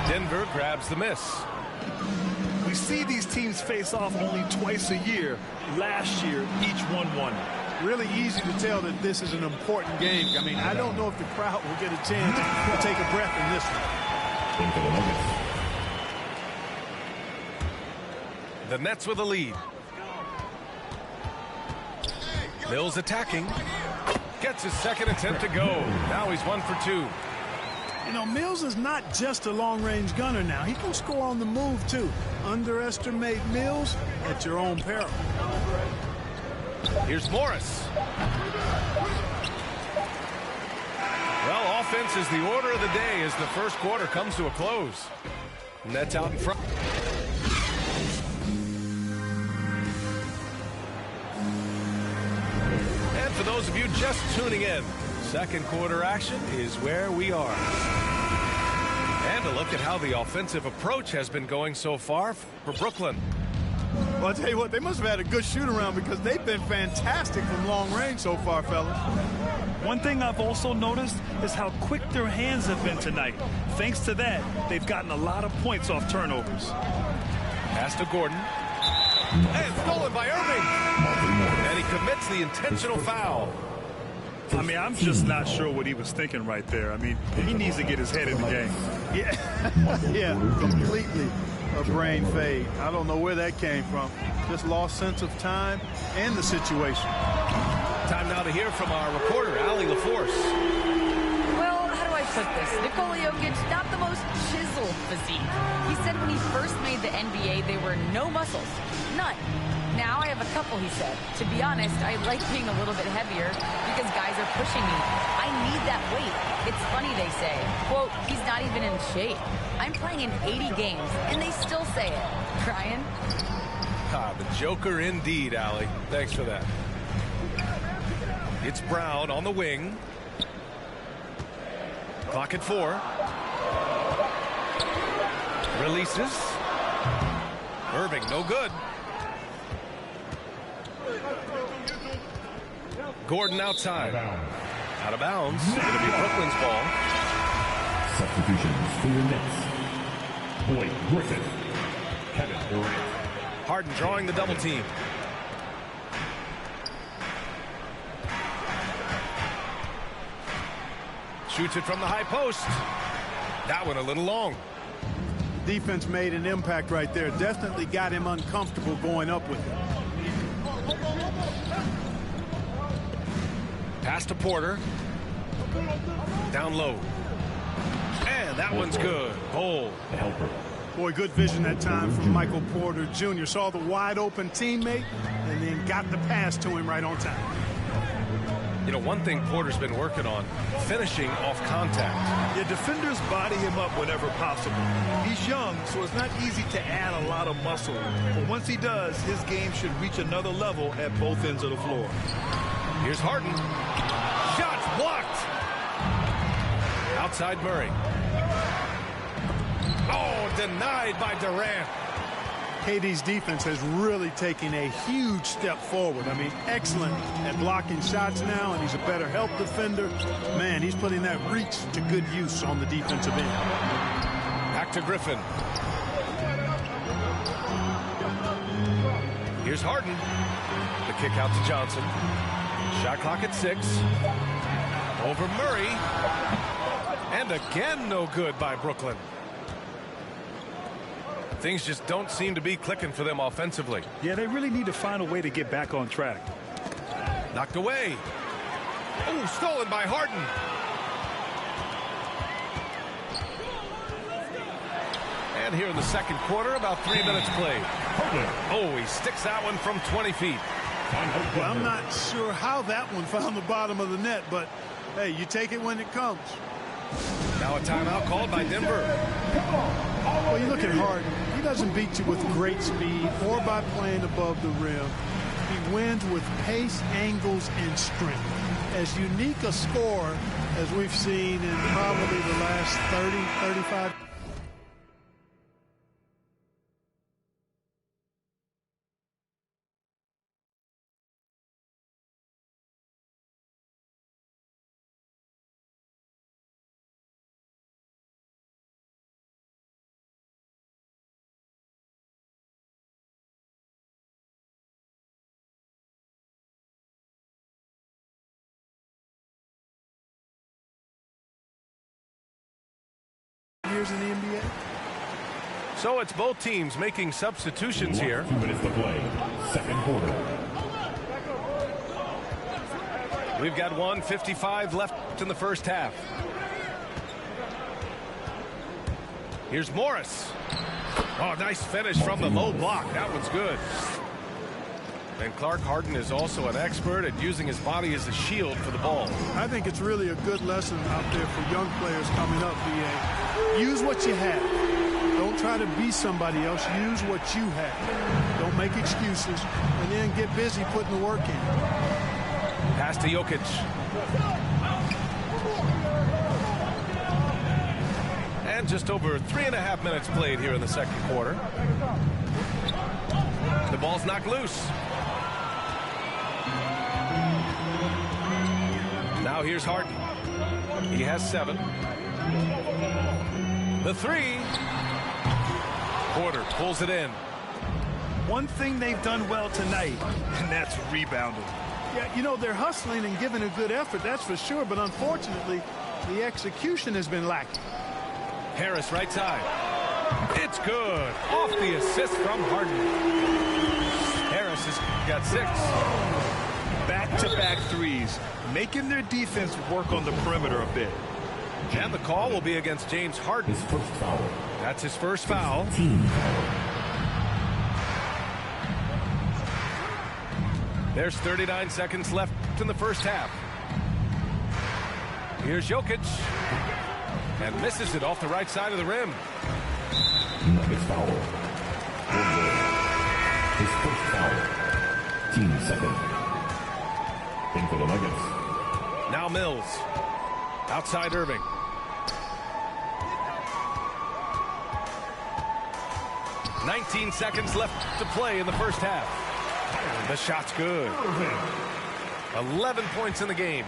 Denver grabs the miss. We see these teams face off only twice a year. Last year, each won. Really easy to tell that this is an important game. I mean, I don't know if the crowd will get a chance to take a breath in this one. In for the Nuggets. The Nets with a lead. Mills attacking. Gets his second attempt to go. Now he's 1 for 2. You know, Mills is not just a long-range gunner now. He can score on the move, too. Underestimate Mills at your own peril. Here's Morris. Well, offense is the order of the day as the first quarter comes to a close. Nets out in front. And for those of you just tuning in, second quarter action is where we are. And a look at how the offensive approach has been going so far for Brooklyn. Well, I'll tell you what, they must have had a good shoot-around because they've been fantastic from long range so far, fellas. One thing I've also noticed is how quick their hands have been tonight. Thanks to that, they've gotten a lot of points off turnovers. Pass to Gordon. And stolen by Irving. And he commits the intentional foul. I mean, I'm just not sure what he was thinking right there. I mean, he needs to get his head in the game. Yeah, completely a brain fade. I don't know where that came from. Just lost sense of time and the situation. Time now to hear from our reporter, Allie LaForce. Well, how do I put this? Nikola Jokic, not the most chiseled physique. He said when he first made the NBA, there were no muscles. None. Now I have a couple, he said. To be honest, I like being a little bit heavier because guys are pushing me. I need that weight. It's funny they say, quote, he's not even in shape. I'm playing in 80 games, and they still say it. Ryan? The Joker indeed, Allie. Thanks for that. It's Brown on the wing. Clock at 4. Releases. Irving, no good. Gordon outside. Out of bounds. It's going to be Brooklyn's ball. Substitutions for your Nets. Blake Griffin. Kevin Durant. Harden drawing the double team. Shoots it from the high post. That one a little long. Defense made an impact right there. Definitely got him uncomfortable going up with it. Pass to Porter. Down low. And that one's good. Goal. Boy, good vision that time from Michael Porter Jr. Saw the wide open teammate and then got the pass to him right on time. You know, one thing Porter's been working on, finishing off contact. Yeah, defenders body him up whenever possible. He's young, so it's not easy to add a lot of muscle. But once he does, his game should reach another level at both ends of the floor. Here's Harden. Shots blocked. Outside Murray. Oh, denied by Durant. KD's defense has really taken a huge step forward. I mean, excellent at blocking shots now, and he's a better help defender. Man, he's putting that reach to good use on the defensive end. Back to Griffin. Here's Harden. The kick out to Johnson. Shot clock at 6. Over Murray. And again, no good by Brooklyn. Things just don't seem to be clicking for them offensively. Yeah, they really need to find a way to get back on track. Knocked away. Oh, stolen by Harden. And here in the second quarter, about 3 minutes played. Oh, he sticks that one from 20 feet. Well, I'm not sure how that one found the bottom of the net, but hey, you take it when it comes. Now a timeout called by Denver. Well, you look at Harden. He doesn't beat you with great speed or by playing above the rim. He wins with pace, angles, and strength. As unique a scorer as we've seen in probably the last 30, 35 years in the NBA. So it's both teams making substitutions here. 2 minutes to play. Second quarter. We've got 1:55 left in the first half. Here's Morris. Oh, nice finish from the low block. That one's good. And Clark Harden is also an expert at using his body as a shield for the ball. I think it's really a good lesson out there for young players coming up, BA. Use what you have. Don't try to be somebody else. Use what you have. Don't make excuses. And then get busy putting the work in. Pass to Jokic. And just over 3.5 minutes played here in the second quarter. The ball's knocked loose. Now here's Harden. He has 7. The 3. Porter pulls it in. One thing they've done well tonight, and that's rebounding. Yeah, you know, they're hustling and giving a good effort, that's for sure, but unfortunately, the execution has been lacking. Harris right side. It's good. Off the assist from Harden. Harris has got 6. Back-to-back threes, making their defense work on the perimeter a bit. And the call will be against James Harden. His first foul. That's his first foul. There's 39 seconds left in the first half. Here's Jokic. And misses it off the right side of the rim. Nuggets foul. His first foul. Team second. In for the Nuggets. Now Mills. Outside Irving. "19 seconds left to play in the first half. The shot's good. 11 points in the game.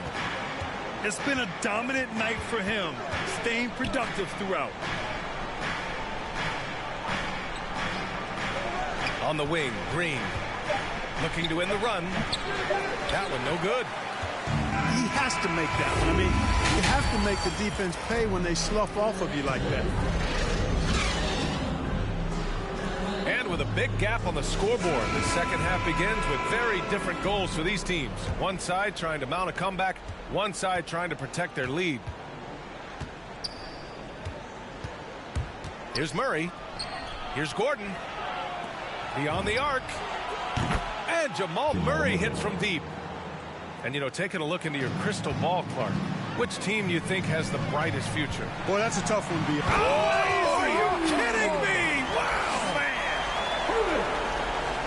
It's been a dominant night for him, staying productive throughout. On the wing, Green. Looking to win the run. That one no good. He has to make that one. I mean, you have to make the defense pay when they slough off of you like that. And with a big gap on the scoreboard, the second half begins with very different goals for these teams. One side trying to mount a comeback, one side trying to protect their lead. Here's Murray. Here's Gordon. Beyond the arc. And Jamal Murray hits from deep. And, you know, taking a look into your crystal ball, Clark, which team you think has the brightest future? Boy, that's a tough one, B. Oh, are you kidding me? Wow, man.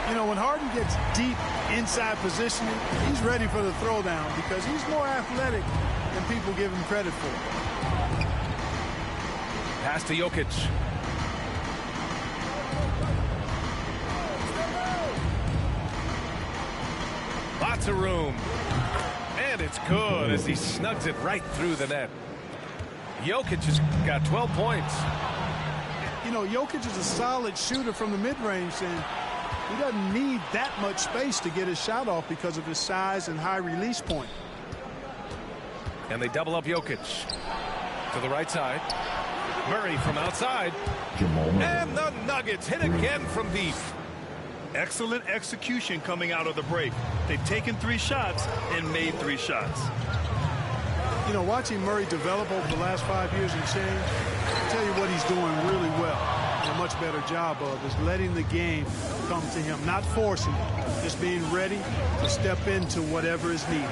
You know, when Harden gets deep inside positioning, he's ready for the throwdown because he's more athletic than people give him credit for. Pass to Jokic. Lots of room. And it's good as he snugs it right through the net. Jokic has got 12 points. You know, Jokic is a solid shooter from the mid-range, and he doesn't need that much space to get his shot off because of his size and high release point. And they double up Jokic. To the right side. Murray from outside. And the Nuggets hit again from deep. Excellent execution coming out of the break. They've taken 3 shots and made 3 shots. You know, watching Murray develop over the last 5 years and change, I'll tell you what he's doing really well and a much better job of is letting the game come to him, not forcing it, just being ready to step into whatever is needed.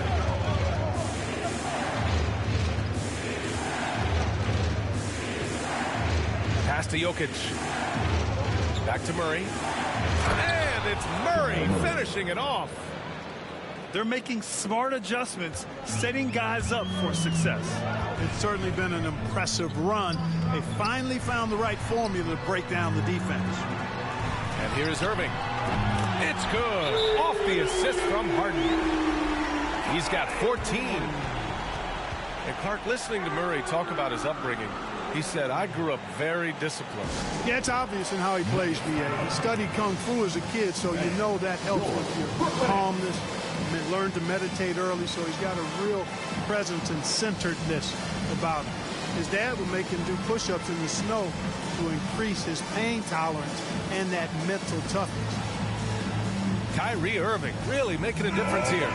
Pass to Jokic. Back to Murray. And it's Murray finishing it off. They're making smart adjustments, setting guys up for success. It's certainly been an impressive run. They finally found the right formula to break down the defense. And here is Irving. It's good. Off the assist from Harden. He's got 14. And Clark, listening to Murray talk about his upbringing, he said, I grew up very disciplined. Yeah, it's obvious in how he plays, B.A. He studied Kung Fu as a kid, so you know that helps with your calmness. And learned to meditate early, so he's got a real presence and centeredness about him. His dad would make him do push-ups in the snow to increase his pain tolerance and that mental toughness. Kyrie Irving really making a difference here.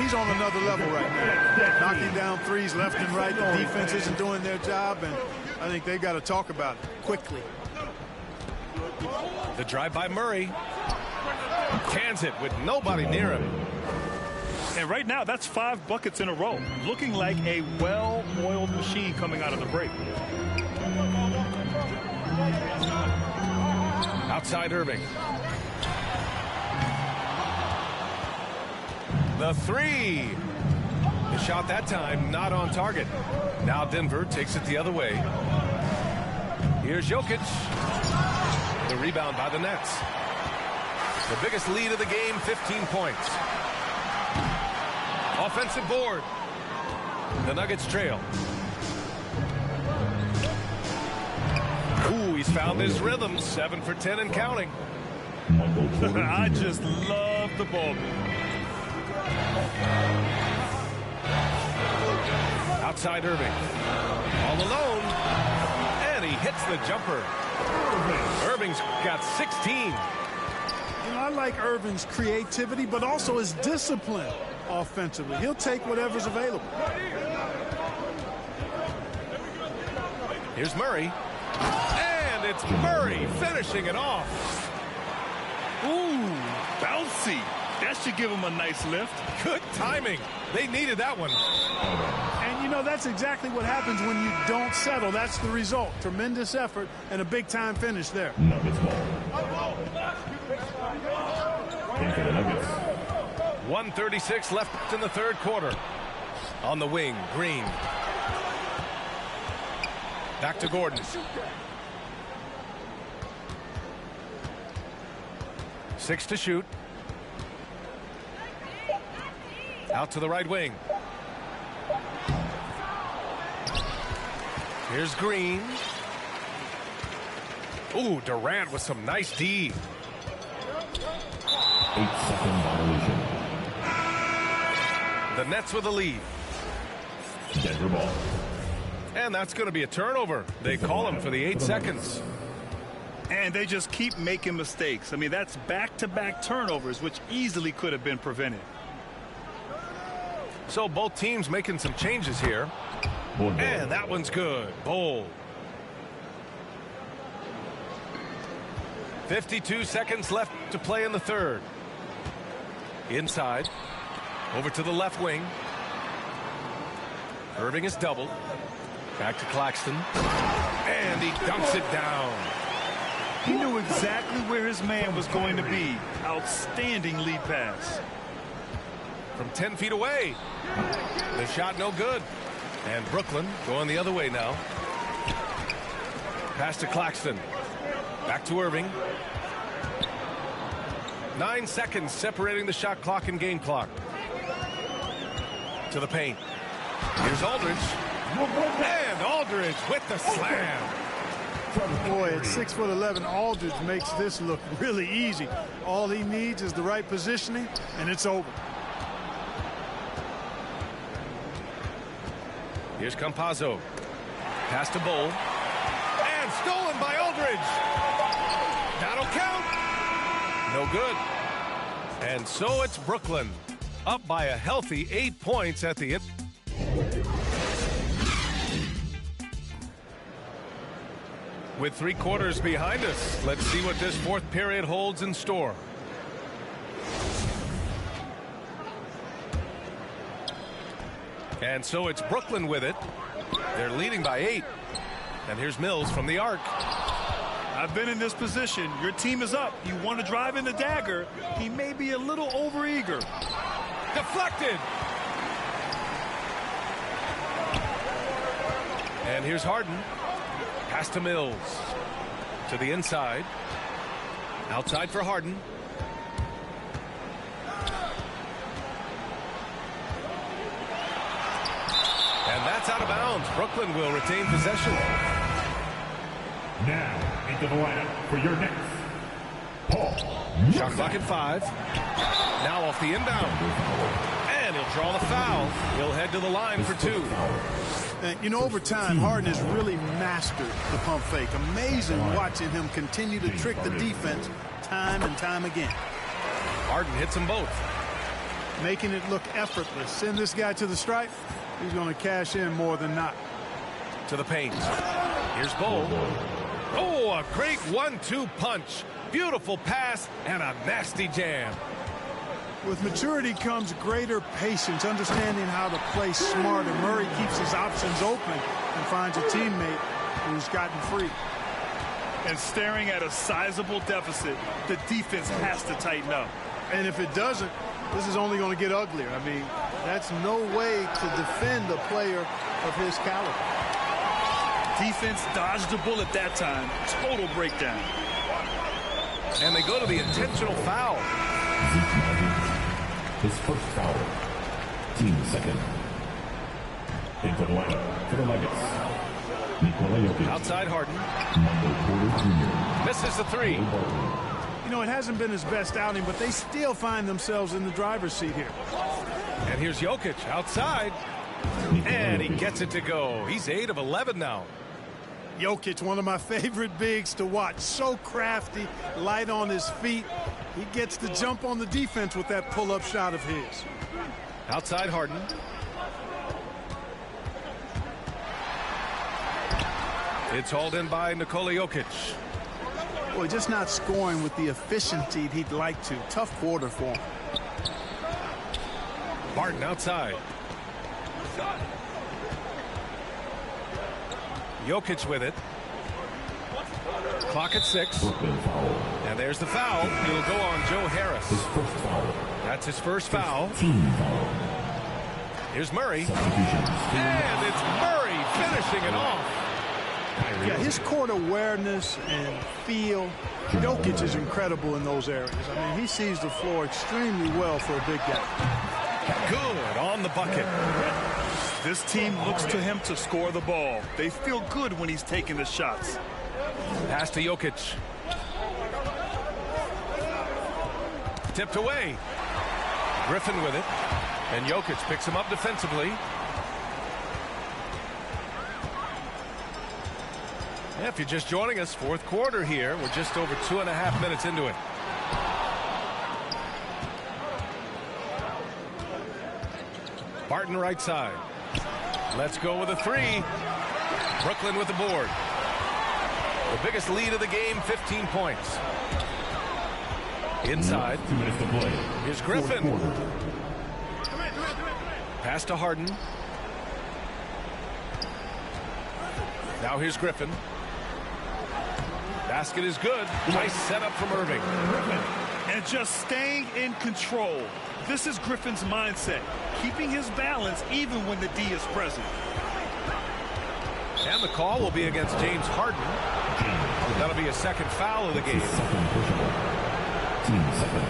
He's on another level right now. Knocking down threes left and right. The defense isn't doing their job, and I think they've got to talk about it quickly. The drive by Murray. Cans it with nobody near him. And right now, that's 5 buckets in a row. Looking like a well-oiled machine coming out of the break. Outside Irving. The three. The shot that time not on target. Now Denver takes it the other way. Here's Jokic. The rebound by the Nets. The biggest lead of the game, 15 points. Offensive board. The Nuggets trail. Ooh, he's found his rhythm. 7 for 10 and counting. I just love the ball. Outside Irving. All alone. And he hits the jumper. Irving's got 16. You know, I like Irving's creativity, but also his discipline offensively. He'll take whatever's available. Here's Murray. And it's Murray finishing it off. Ooh, bouncy. That should give him a nice lift. Good timing. They needed that one. And, you know, that's exactly what happens when you don't settle. That's the result. Tremendous effort and a big-time finish there. Nuggets ball. Into the Nuggets. 1:36 left in the third quarter. On the wing, Green. Back to Gordon. 6 to shoot. Out to the right wing. Here's Green. Ooh, Durant with some nice D. 8-second violation. The Nets with a lead. Denver ball. And that's going to be a turnover. They call him for the 8 seconds. And they just keep making mistakes. I mean, that's back-to-back turnovers, which easily could have been prevented. So both teams making some changes here. And that one's good. Bold. 52 seconds left to play in the third. Inside. Over to the left wing. Irving is doubled. Back to Claxton. And he dumps it down. He knew exactly where his man was going to be. Outstanding lead pass. From 10 feet away. The shot no good. And Brooklyn going the other way now. Pass to Claxton. Back to Irving. 9 seconds separating the shot clock and game clock. To the paint. Here's Aldridge. And Aldridge with the slam. Boy, at 6'11", Aldridge makes this look really easy. All he needs is the right positioning, and it's over. Here's Campazzo. Pass to Bowl. And stolen by Aldridge. That'll count. No good. And so it's Brooklyn. Up by a healthy 8 points at the end. With 3 quarters behind us, let's see what this fourth period holds in store. And so it's Brooklyn with it. They're leading by 8. And here's Mills from the arc. I've been in this position. Your team is up. You want to drive in the dagger. He may be a little overeager. Deflected. And here's Harden. Pass to Mills. To the inside. Outside for Harden. And that's out of bounds. Brooklyn will retain possession. Now into the lineup for your next. Paul. Shot clock at 5. Now off the inbound. And he'll draw the foul. He'll head to the line for 2. And, you know, over time, Harden has really mastered the pump fake. Amazing watching him continue to trick the defense time and time again. Harden hits them both. Making it look effortless. Send this guy to the stripe. He's going to cash in more than not. To the paint. Here's Bull. Oh, a great 1-2 punch. Beautiful pass and a nasty jam. With maturity comes greater patience, understanding how to play smarter. Murray keeps his options open and finds a teammate who's gotten free. And staring at a sizable deficit, the defense has to tighten up. And if it doesn't, this is only going to get uglier. I mean, that's no way to defend a player of his caliber. Defense dodged the bullet that time. Total breakdown. And they go to the intentional foul. His first foul. Team second. Into the lineup for the Nuggets. Outside Harden. Jr. Misses the three. You know, it hasn't been his best outing, but they still find themselves in the driver's seat here. And here's Jokic outside. And he gets it to go. He's 8 of 11 now. Jokic, one of my favorite bigs to watch. So crafty, light on his feet. He gets the jump on the defense with that pull-up shot of his. Outside Harden. It's hauled in by Nikola Jokic. Boy, just not scoring with the efficiency he'd like to. Tough quarter for him. Barton outside. Jokic with it. Clock at 6. And there's the foul. It'll go on Joe Harris. His first foul. That's his first foul. Team foul. Here's Murray. And it's Murray finishing it off. Yeah, his court awareness and feel. Jokic is incredible in those areas. I mean, he sees the floor extremely well for a big guy. Good on the bucket. This team looks to him to score the ball. They feel good when he's taking the shots. Pass to Jokic. Tipped away. Griffin with it. And Jokic picks him up defensively. Yeah, if you're just joining us, fourth quarter here. We're just over 2.5 minutes into it. Barton right side. Let's go with a three. Brooklyn with the board. The biggest lead of the game, 15 points. Inside. 2 minutes to play. Here's Griffin. Pass to Harden. Now here's Griffin. Basket is good. Nice setup from Irving. And just staying in control. This is Griffin's mindset. Keeping his balance even when the D is present. And the call will be against James Harden. That'll be a second foul of the game. Team second.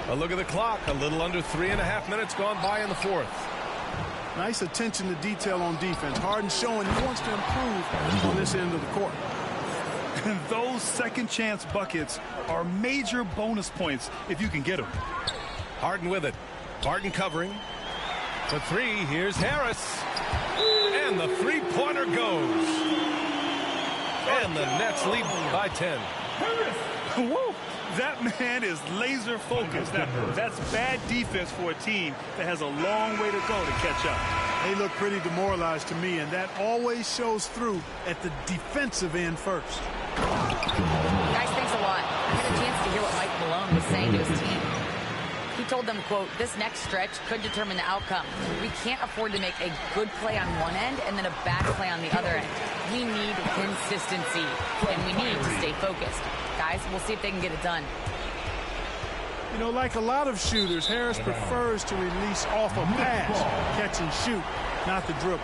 A look at the clock. A little under 3.5 minutes gone by in the fourth. Nice attention to detail on defense. Harden showing he wants to improve on this end of the court. And those second chance buckets are major bonus points if you can get them. Harden with it. Barton covering. The three. Here's Harris. And the three-pointer goes. And the Nets lead by 10. Woo! That man is laser focused. Now, that's bad defense for a team that has a long way to go to catch up. They look pretty demoralized to me, and that always shows through at the defensive end first. Guys, thanks a lot. I had a chance to hear what Mike Malone was saying to his team. He told them, quote, this next stretch could determine the outcome. We can't afford to make a good play on one end and then a bad play on the other end. We need consistency, and we need to stay focused. Guys, we'll see if they can get it done. You know, like a lot of shooters, Harris prefers to release off a pass, catch and shoot, not the dribble.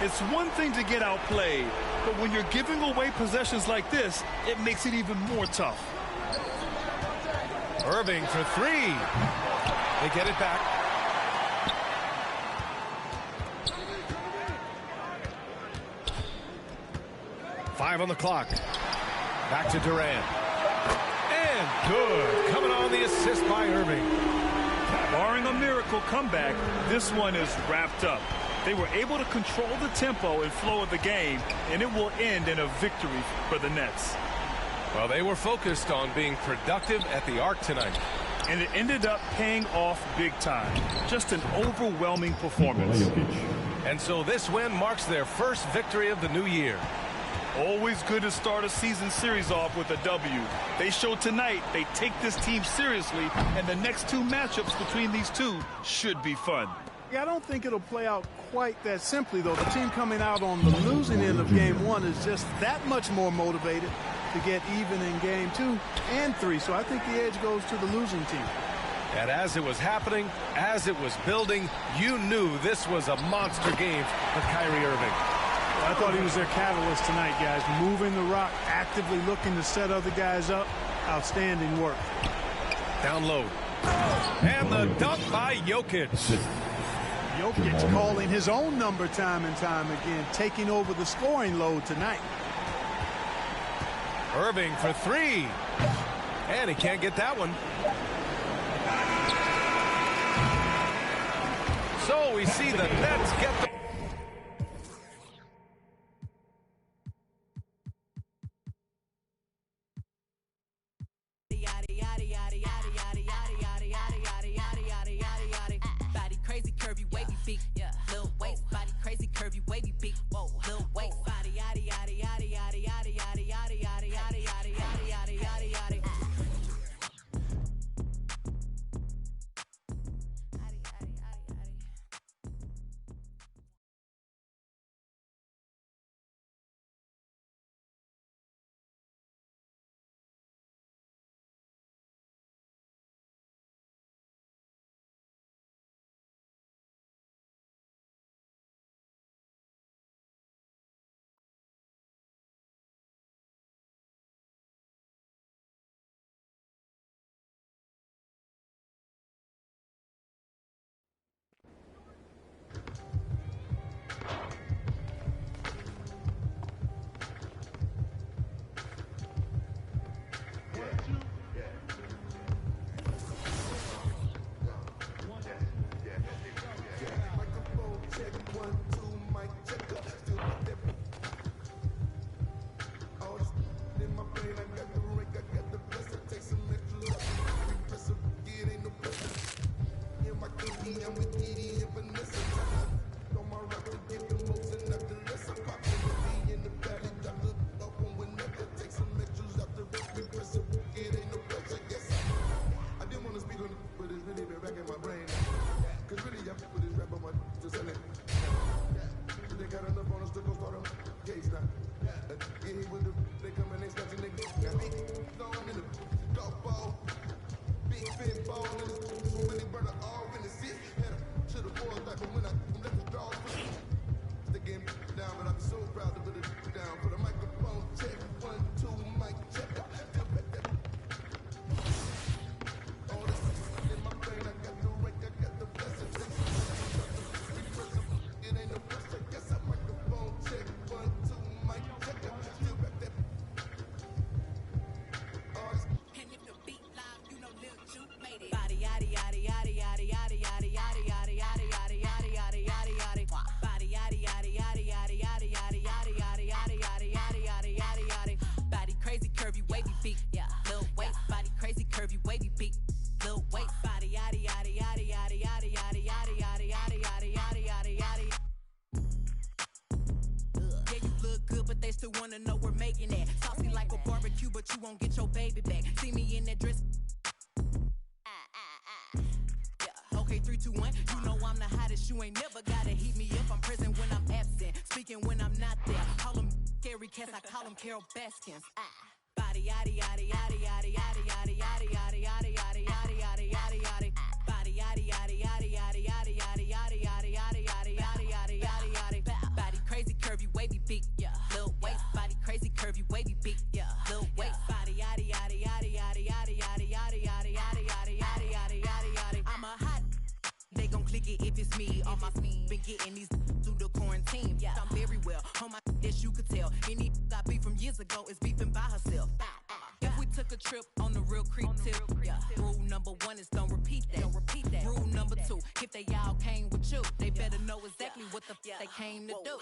It's one thing to get outplayed, but when you're giving away possessions like this, it makes it even more tough. Irving for three. They get it back. Five on the clock. Back to Durant. And good. Coming on the assist by Irving. Barring a miracle comeback, this one is wrapped up. They were able to control the tempo and flow of the game, and it will end in a victory for the Nets. Well, they were focused on being productive at the arc tonight. And it ended up paying off big time. Just an overwhelming performance. And so this win marks their first victory of the new year. Always good to start a season series off with a W. They showed tonight they take this team seriously, and the next two matchups between these two should be fun. Yeah, I don't think it'll play out quite that simply, though. The team coming out on the losing end of game one is just that much more motivated to get even in game 2 and 3. So I think the edge goes to the losing team. And as it was happening, as it was building, you knew this was a monster game for Kyrie Irving. Well, I thought he was their catalyst tonight, guys. Moving the rock, actively looking to set other guys up. Outstanding work. Down low. And the dunk by Jokic. Jokic calling his own number time and time again, taking over the scoring load tonight. Irving for 3. And he can't get that one. So we see the Nets get the... Body crazy, curvy, wavy, big, little waist, body crazy, curvy, wavy, big, whoa, little waist, body, yaddy, yaddy, yaddy, yaddy, yaddy, yaddy, yaddy, yaddy, yaddy, yaddy, yaddy, yaddy, yaddy, yaddy. Wanna know we're making it saucy like a barbecue, but you won't get your baby back. See me in that dress. Yeah. Okay, 3, 2, 1. You know I'm the hottest. You ain't never gotta heat me up. I'm present when I'm absent, speaking when I'm not there. Call them scary cats. I call them Carol Baskins. Body yaddy yaddy yaddy yaddy yaddy yaddy yaddy yaddy yaddy yaddy yaddy yaddy yaddy yaddy. Body yaddy yaddy yaddy yaddy yaddy yaddy yaddy yaddy yaddy yaddy yaddy yaddy yaddy yaddy. Body crazy, curvy, wavy, big, little waist. Body crazy, curvy, wavy, big, little waist. Body yaddy yaddy yaddy yaddy yaddy yaddy yaddy yaddy yaddy yaddy yaddy yaddy yaddy yaddy. I'm a hot. They gon' click it if it's me. All my been getting these through the quarantine. I'm very well on my as you could tell. Any I beef from years ago is beefing by herself. If we took a trip real creep tip. Yeah. Rule number 1 is don't repeat that. Rule number 2, if they all came with you, they better know exactly what the f they came to do.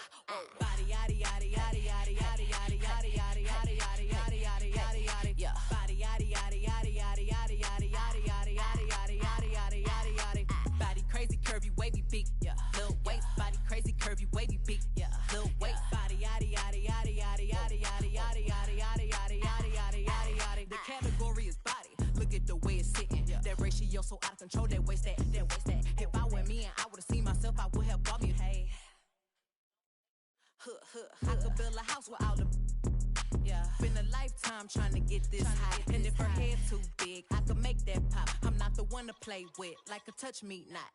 Body yaddy yaddy yaddy yaddy yaddy yaddy yaddy yaddy yaddy yaddy yaddy yaddy yaddy yaddy. Yeah. Body yaddy yaddy yaddy yaddy yaddy yaddy yaddy yaddy yaddy yaddy yaddy yaddy yaddy yaddy. Body crazy, curvy, wavy, beat. Yeah. Lil waist, body crazy, curvy, wavy, beat. Yeah. Lil waist, body yaddy yaddy yaddy yaddy yaddy yaddy yaddy yaddy yaddy yaddy yaddy yaddy yaddy yaddy. The category is body. Look at the way it's sitting. That ratio so out of control. That waist that. If I were me and I would've seen myself, I would have bought me. Hey. I could build a house with all the. Yeah. Been a lifetime trying to get this high. And if her head too big, I could make that pop. I'm not the one to play with, like a touch me not.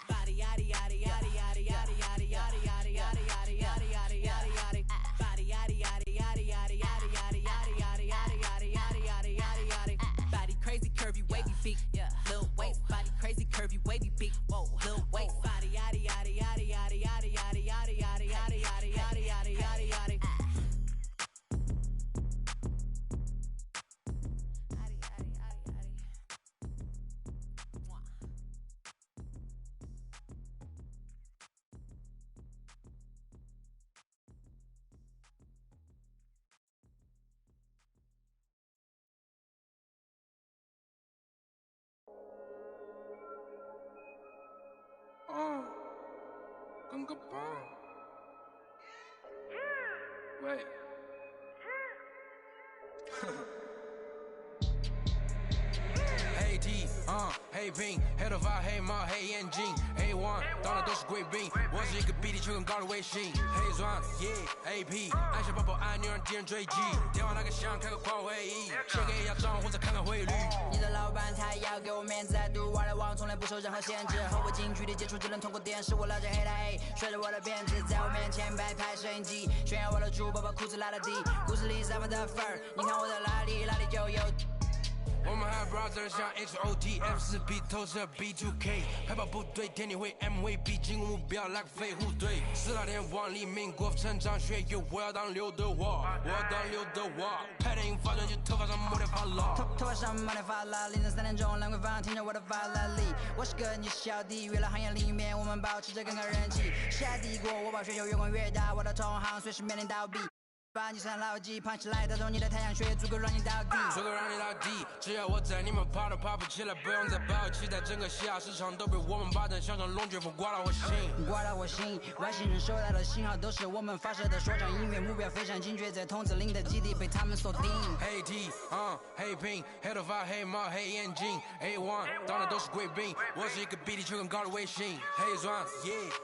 Body yaddy yaddy yaddy yaddy yaddy yaddy yaddy yaddy yaddy yaddy yaddy yaddy yaddy yaddy. Body yaddy yaddy yaddy yaddy yaddy yaddy yaddy yaddy yaddy yaddy yaddy yaddy yaddy yaddy. Body crazy, curvy, wavy, beat. Lil waist, body crazy, curvy, wavy, beat. Lil waist, body yaddy yaddy yaddy yaddy yaddy yaddy yaddy yaddy yaddy yaddy yaddy yaddy yaddy yaddy. Gunga bomb. Wait. Hey D,黑兵，黑头发，黑猫，黑眼睛，A1，到哪都是贵宾。我是一个比地球更高的卫星，黑钻，AP，按下抱抱按钮让敌人追击。电话那个响，开个跨会议，先给一下账户再看看汇率。你的老板他要给我面子，在度外来网从来不受任何限制，和我近距离接触只能通过电视。我拉着黑的 A， 甩着我的辫子，在我面前摆拍摄影机，炫耀我的猪宝把裤子拉得低，故事里散发的粉儿，你看我的哪里就有。我们还 brother 像 HOT F4B 投射 B2K 派跑部队天地会 MVP 进攻目标来个飞虎队4大天王黎明国成长学友我要当刘德华拍电影发专辑头发上抹点发蜡头发上抹点发蜡凌晨3点钟兰桂坊听着我的法拉利我是个你小弟娱乐行业里面我们保持着更高人气下帝国我把全球越滚越大我的同行随时面临倒闭把你算牢记，胖起来打中你的太阳穴，足够让你倒地，足够让你倒地。只要我在，你们爬都爬不起来，不用再抱期待，整个西亚市场都被我们霸占，像场龙卷风刮到我心，刮到我心。外星人收到的信号都是我们发射的说唱音乐，目标非常精确，在筒子林的基地被他们锁定。黑 T， 黑拼，黑头发，黑猫，黑眼睛 ，A1， 到哪都是贵宾。我是一个比地球更高的卫星，黑钻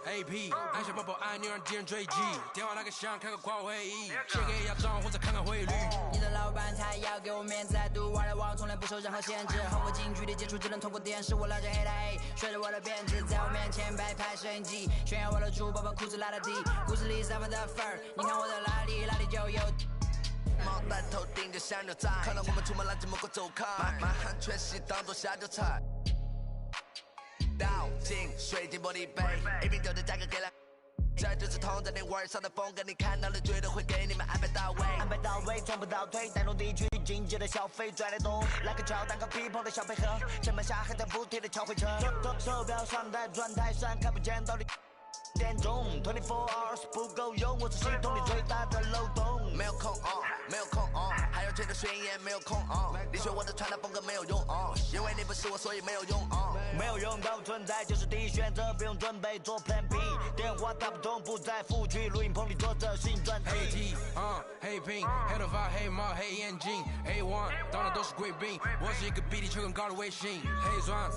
，AP， 按下抱抱按钮让敌人追击，电话那个响，开个跨会议。给一下账户再看看汇率。你的老板他要给我面子，在度外来网从来不受任何限制，和我近距离接触只能通过电视。我拉着黑的 A， 甩着我的辫子，在我面前摆拍摄影机，炫耀我的猪宝把裤子拉得低，故事里散发的粉儿，你看我的哪里就有。帽戴头顶着像牛仔，看到我们出门拦着某个走开，满汉全席当做下酒菜。倒进水晶玻璃杯，一瓶酒的价格给了。这就是同在你玩上的风格，你看到了绝对会给你们安排到位，安排到位，从不倒退，带动地区经济的消费拽得动，来个桥当个 people 的小配合，前面下还在补贴的敲回车，手表上戴转台上看不见到底点钟24 hours 不够用，我是系统里最大的漏洞，没有空没有空还有这个宣言没有空你学我的传达风格没有用因为你不是我所以没有用没有用到存在就是第一选择，不用准备做 plan B， 电话打不通不在府区，录音棚里做着新专辑。黑 T， 黑拼，黑头发，黑猫，黑眼睛 ，A1， 到哪都是贵宾。我是一个比地球更高的卫星，黑钻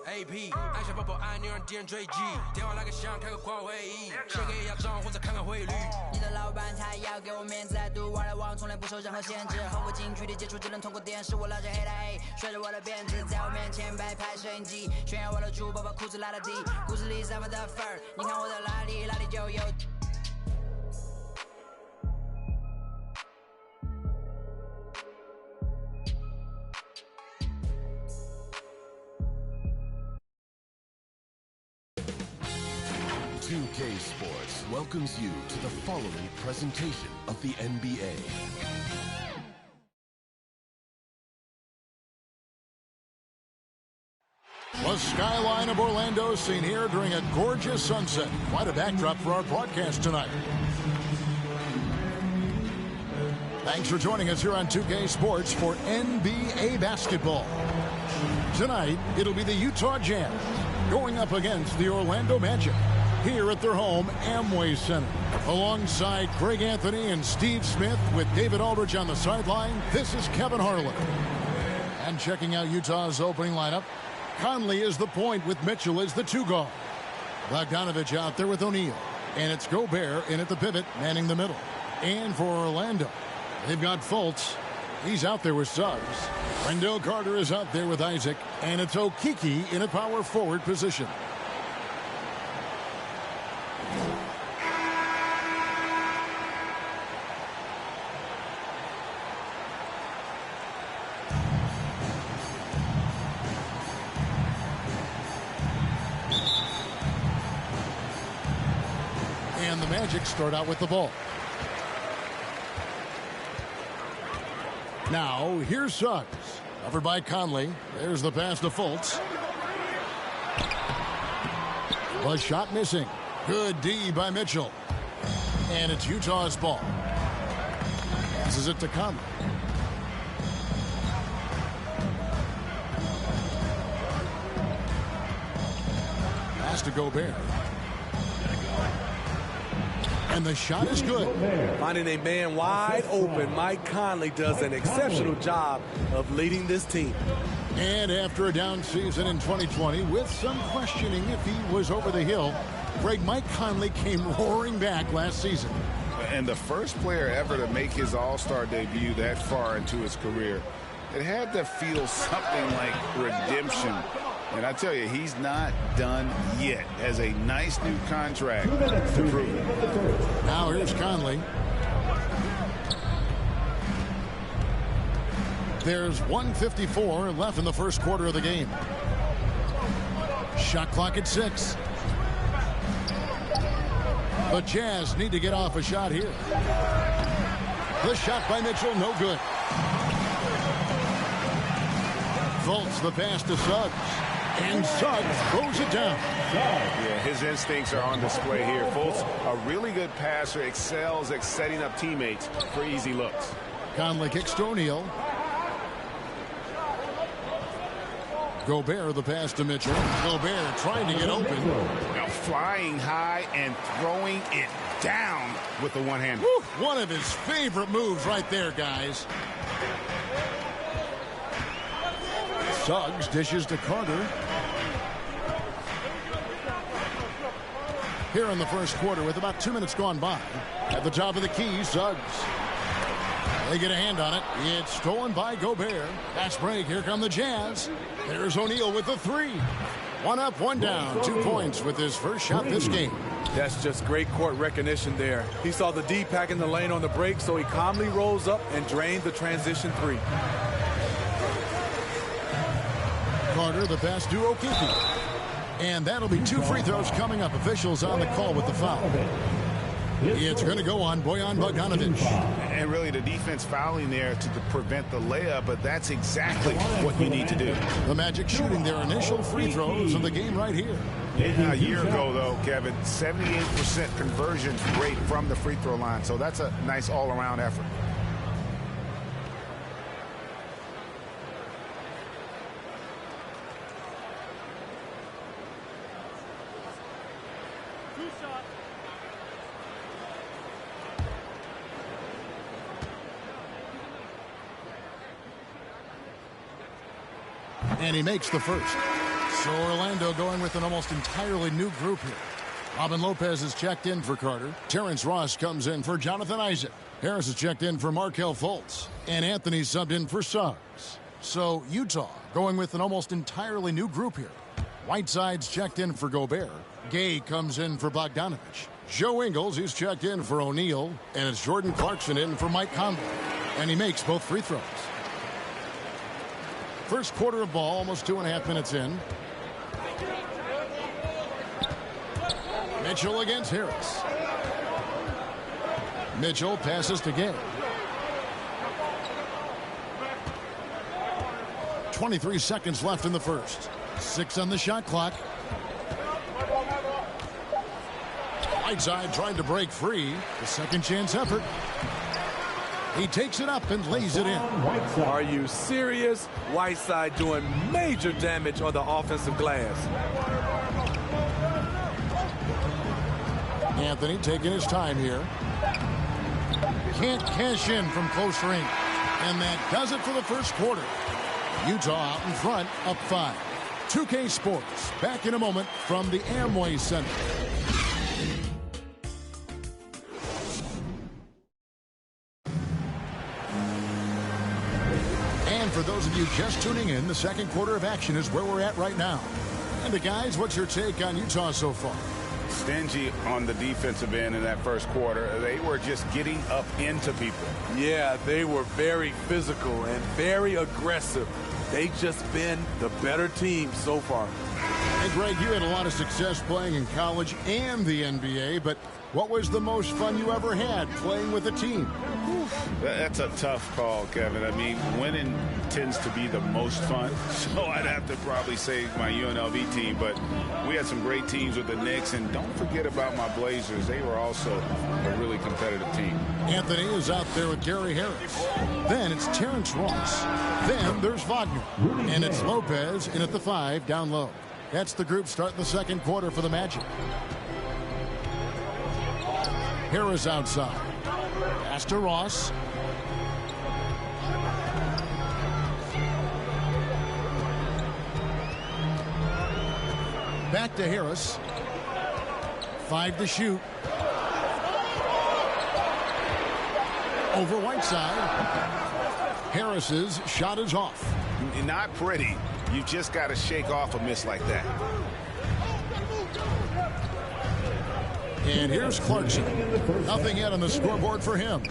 ，AP， 按下抱抱按钮让敌人追击，电话那个响，开个跨会议，先给一下账户再看看汇率。你的老板他要给我面子，在度外来网从来不受任何限制，和我近距离接触只能通过电视。我拉着黑的 A， 甩着我的辫子，在我面前摆拍摄影机，炫耀我的猪宝把裤子拉得低，故事里散发的粉儿，你看我的哪里就有。2K Sports welcomes you to the following presentation of the NBA. The skyline of Orlando seen here during a gorgeous sunset. Quite a backdrop for our broadcast tonight. Thanks for joining us here on 2K Sports for NBA basketball. Tonight, it'll be the Utah Jazz going up against the Orlando Magic here at their home Amway Center. Alongside Greg Anthony and Steve Smith with David Aldridge on the sideline, this is Kevin Harlan. And checking out Utah's opening lineup, Conley is the point with Mitchell as the two guard. Bogdanovich out there with O'Neal. And it's Gobert in at the pivot, manning the middle. And for Orlando, they've got Fultz. He's out there with Suggs. Wendell Carter is out there with Isaac. And it's Okeke in a power forward position. And the Magic start out with the ball. Now, here's Suggs. Covered by Conley. There's the pass to Fultz. The shot missing. Good D by Mitchell. And it's Utah's ball. Passes it to Conley. Pass to Gobert. And the shot is good. Finding a man wide open, Mike Conley does an exceptional job of leading this team. And after a down season in 2020, with some questioning if he was over the hill, Mike Conley came roaring back last season. And the first player ever to make his All-Star debut that far into his career, it had to feel something like redemption. And I tell you, he's not done yet. Has a nice new contract to prove it. Now here's Conley. There's 1:54 left in the first quarter of the game. Shot clock at 6. The Jazz need to get off a shot here. The shot by Mitchell, no good. Fultz the pass to Suggs. And Suggs throws it down. Yeah, his instincts are on display here. Fultz, a really good passer, excels at setting up teammates for easy looks. Conley kicks to O'Neal. Gobert the pass to Mitchell. Gobert trying to get open. Now flying high and throwing it down with the one-hander. One of his favorite moves right there, guys. Suggs dishes to Carter. Here in the first quarter with about 2 minutes gone by. At the top of the key, Suggs. They get a hand on it. It's stolen by Gobert. Fast break. Here come the Jazz. There's O'Neal with the three. One up, one down. 2 points with his first shot this game. That's just great court recognition there. He saw the D pack in the lane on the break, so he calmly rolls up and drained the transition three. Carter the pass to Okeke. And that'll be 2 free throws coming up. Officials on the call with the foul. It's going to go on Bojan Bogdanovich. And really the defense fouling there to prevent the layup, but that's exactly what you need to do. The Magic shooting their initial free throws of the game right here. A year ago, though, Kevin, 78% conversion rate from the free throw line. So that's a nice all-around effort. And he makes the first. So Orlando going with an almost entirely new group here. Robin Lopez is checked in for Carter. Terrence Ross comes in for Jonathan Isaac. Harris is checked in for Markelle Fultz. And Anthony subbed in for Suggs. So Utah going with an almost entirely new group here. Whiteside's checked in for Gobert. Gay comes in for Bogdanovich. Joe Ingles, he's checked in for O'Neal. And it's Jordan Clarkson in for Mike Conley. And he makes both free throws. First quarter of ball, almost 2.5 minutes in. Mitchell against Harris. Mitchell passes to Gay. 23 seconds left in the first. 6 on the shot clock. Whiteside tried to break free. The second chance effort. He takes it up and lays it in. Are you serious? Whiteside doing major damage on the offensive glass. Anthony taking his time here. Can't cash in from close range. And that does it for the first quarter. Utah out in front, up 5. 2K Sports, back in a moment from the Amway Center. And for those of you just tuning in, the second quarter of action is where we're at right now. And guys, what's your take on Utah so far? Stingy on the defensive end in that first quarter. They were just getting up into people. Yeah, they were very physical and very aggressive. They just been the better team so far. And Greg, you had a lot of success playing in college and the NBA, but what was the most fun you ever had playing with a team? That's a tough call, Kevin. I mean, winning tends to be the most fun, so I'd have to probably say my UNLV team, but we had some great teams with the Knicks, and don't forget about my Blazers. They were also a really competitive team. Anthony is out there with Gary Harris. Then it's Terrence Ross. Then there's Wagner. And it's Lopez in at the 5 down low. That's the group starting the second quarter for the Magic. Harris outside. Pass to Ross. Back to Harris. 5 to shoot. Over Whiteside. Harris's shot is off. Not pretty. You just got to shake off a miss like that. And here's Clarkson. Nothing yet on the scoreboard for him.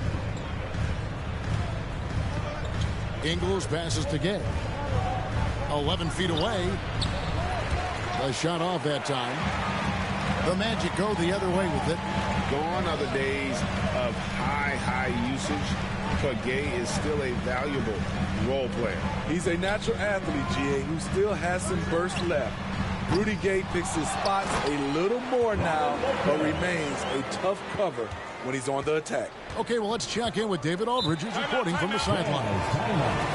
Ingles passes to Gay. 11 feet away. The shot off that time. The Magic go the other way with it. Gone are the days of high usage, but Gay is still a valuable role player. He's a natural athlete, GA, who still has some burst left. Rudy Gay picks his spots a little more now, but remains a tough cover when he's on the attack. Okay, well, let's check in with David Aldridge, who's reporting from the sidelines.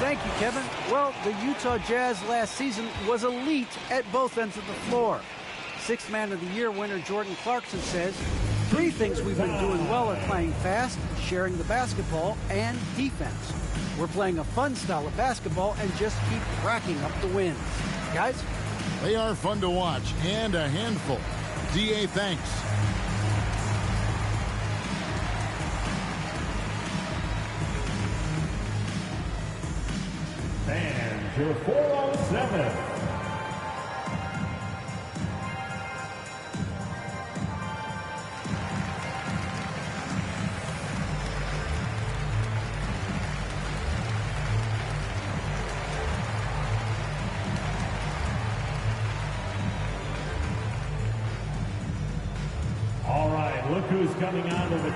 Thank you, Kevin. Well, the Utah Jazz last season was elite at both ends of the floor. Sixth Man of the Year winner Jordan Clarkson says, 3 things we've been doing well are playing fast, sharing the basketball, and defense. We're playing a fun style of basketball and just keep racking up the wins. Guys? They are fun to watch and a handful. DA, thanks. And your 407. All right, look who's coming onto the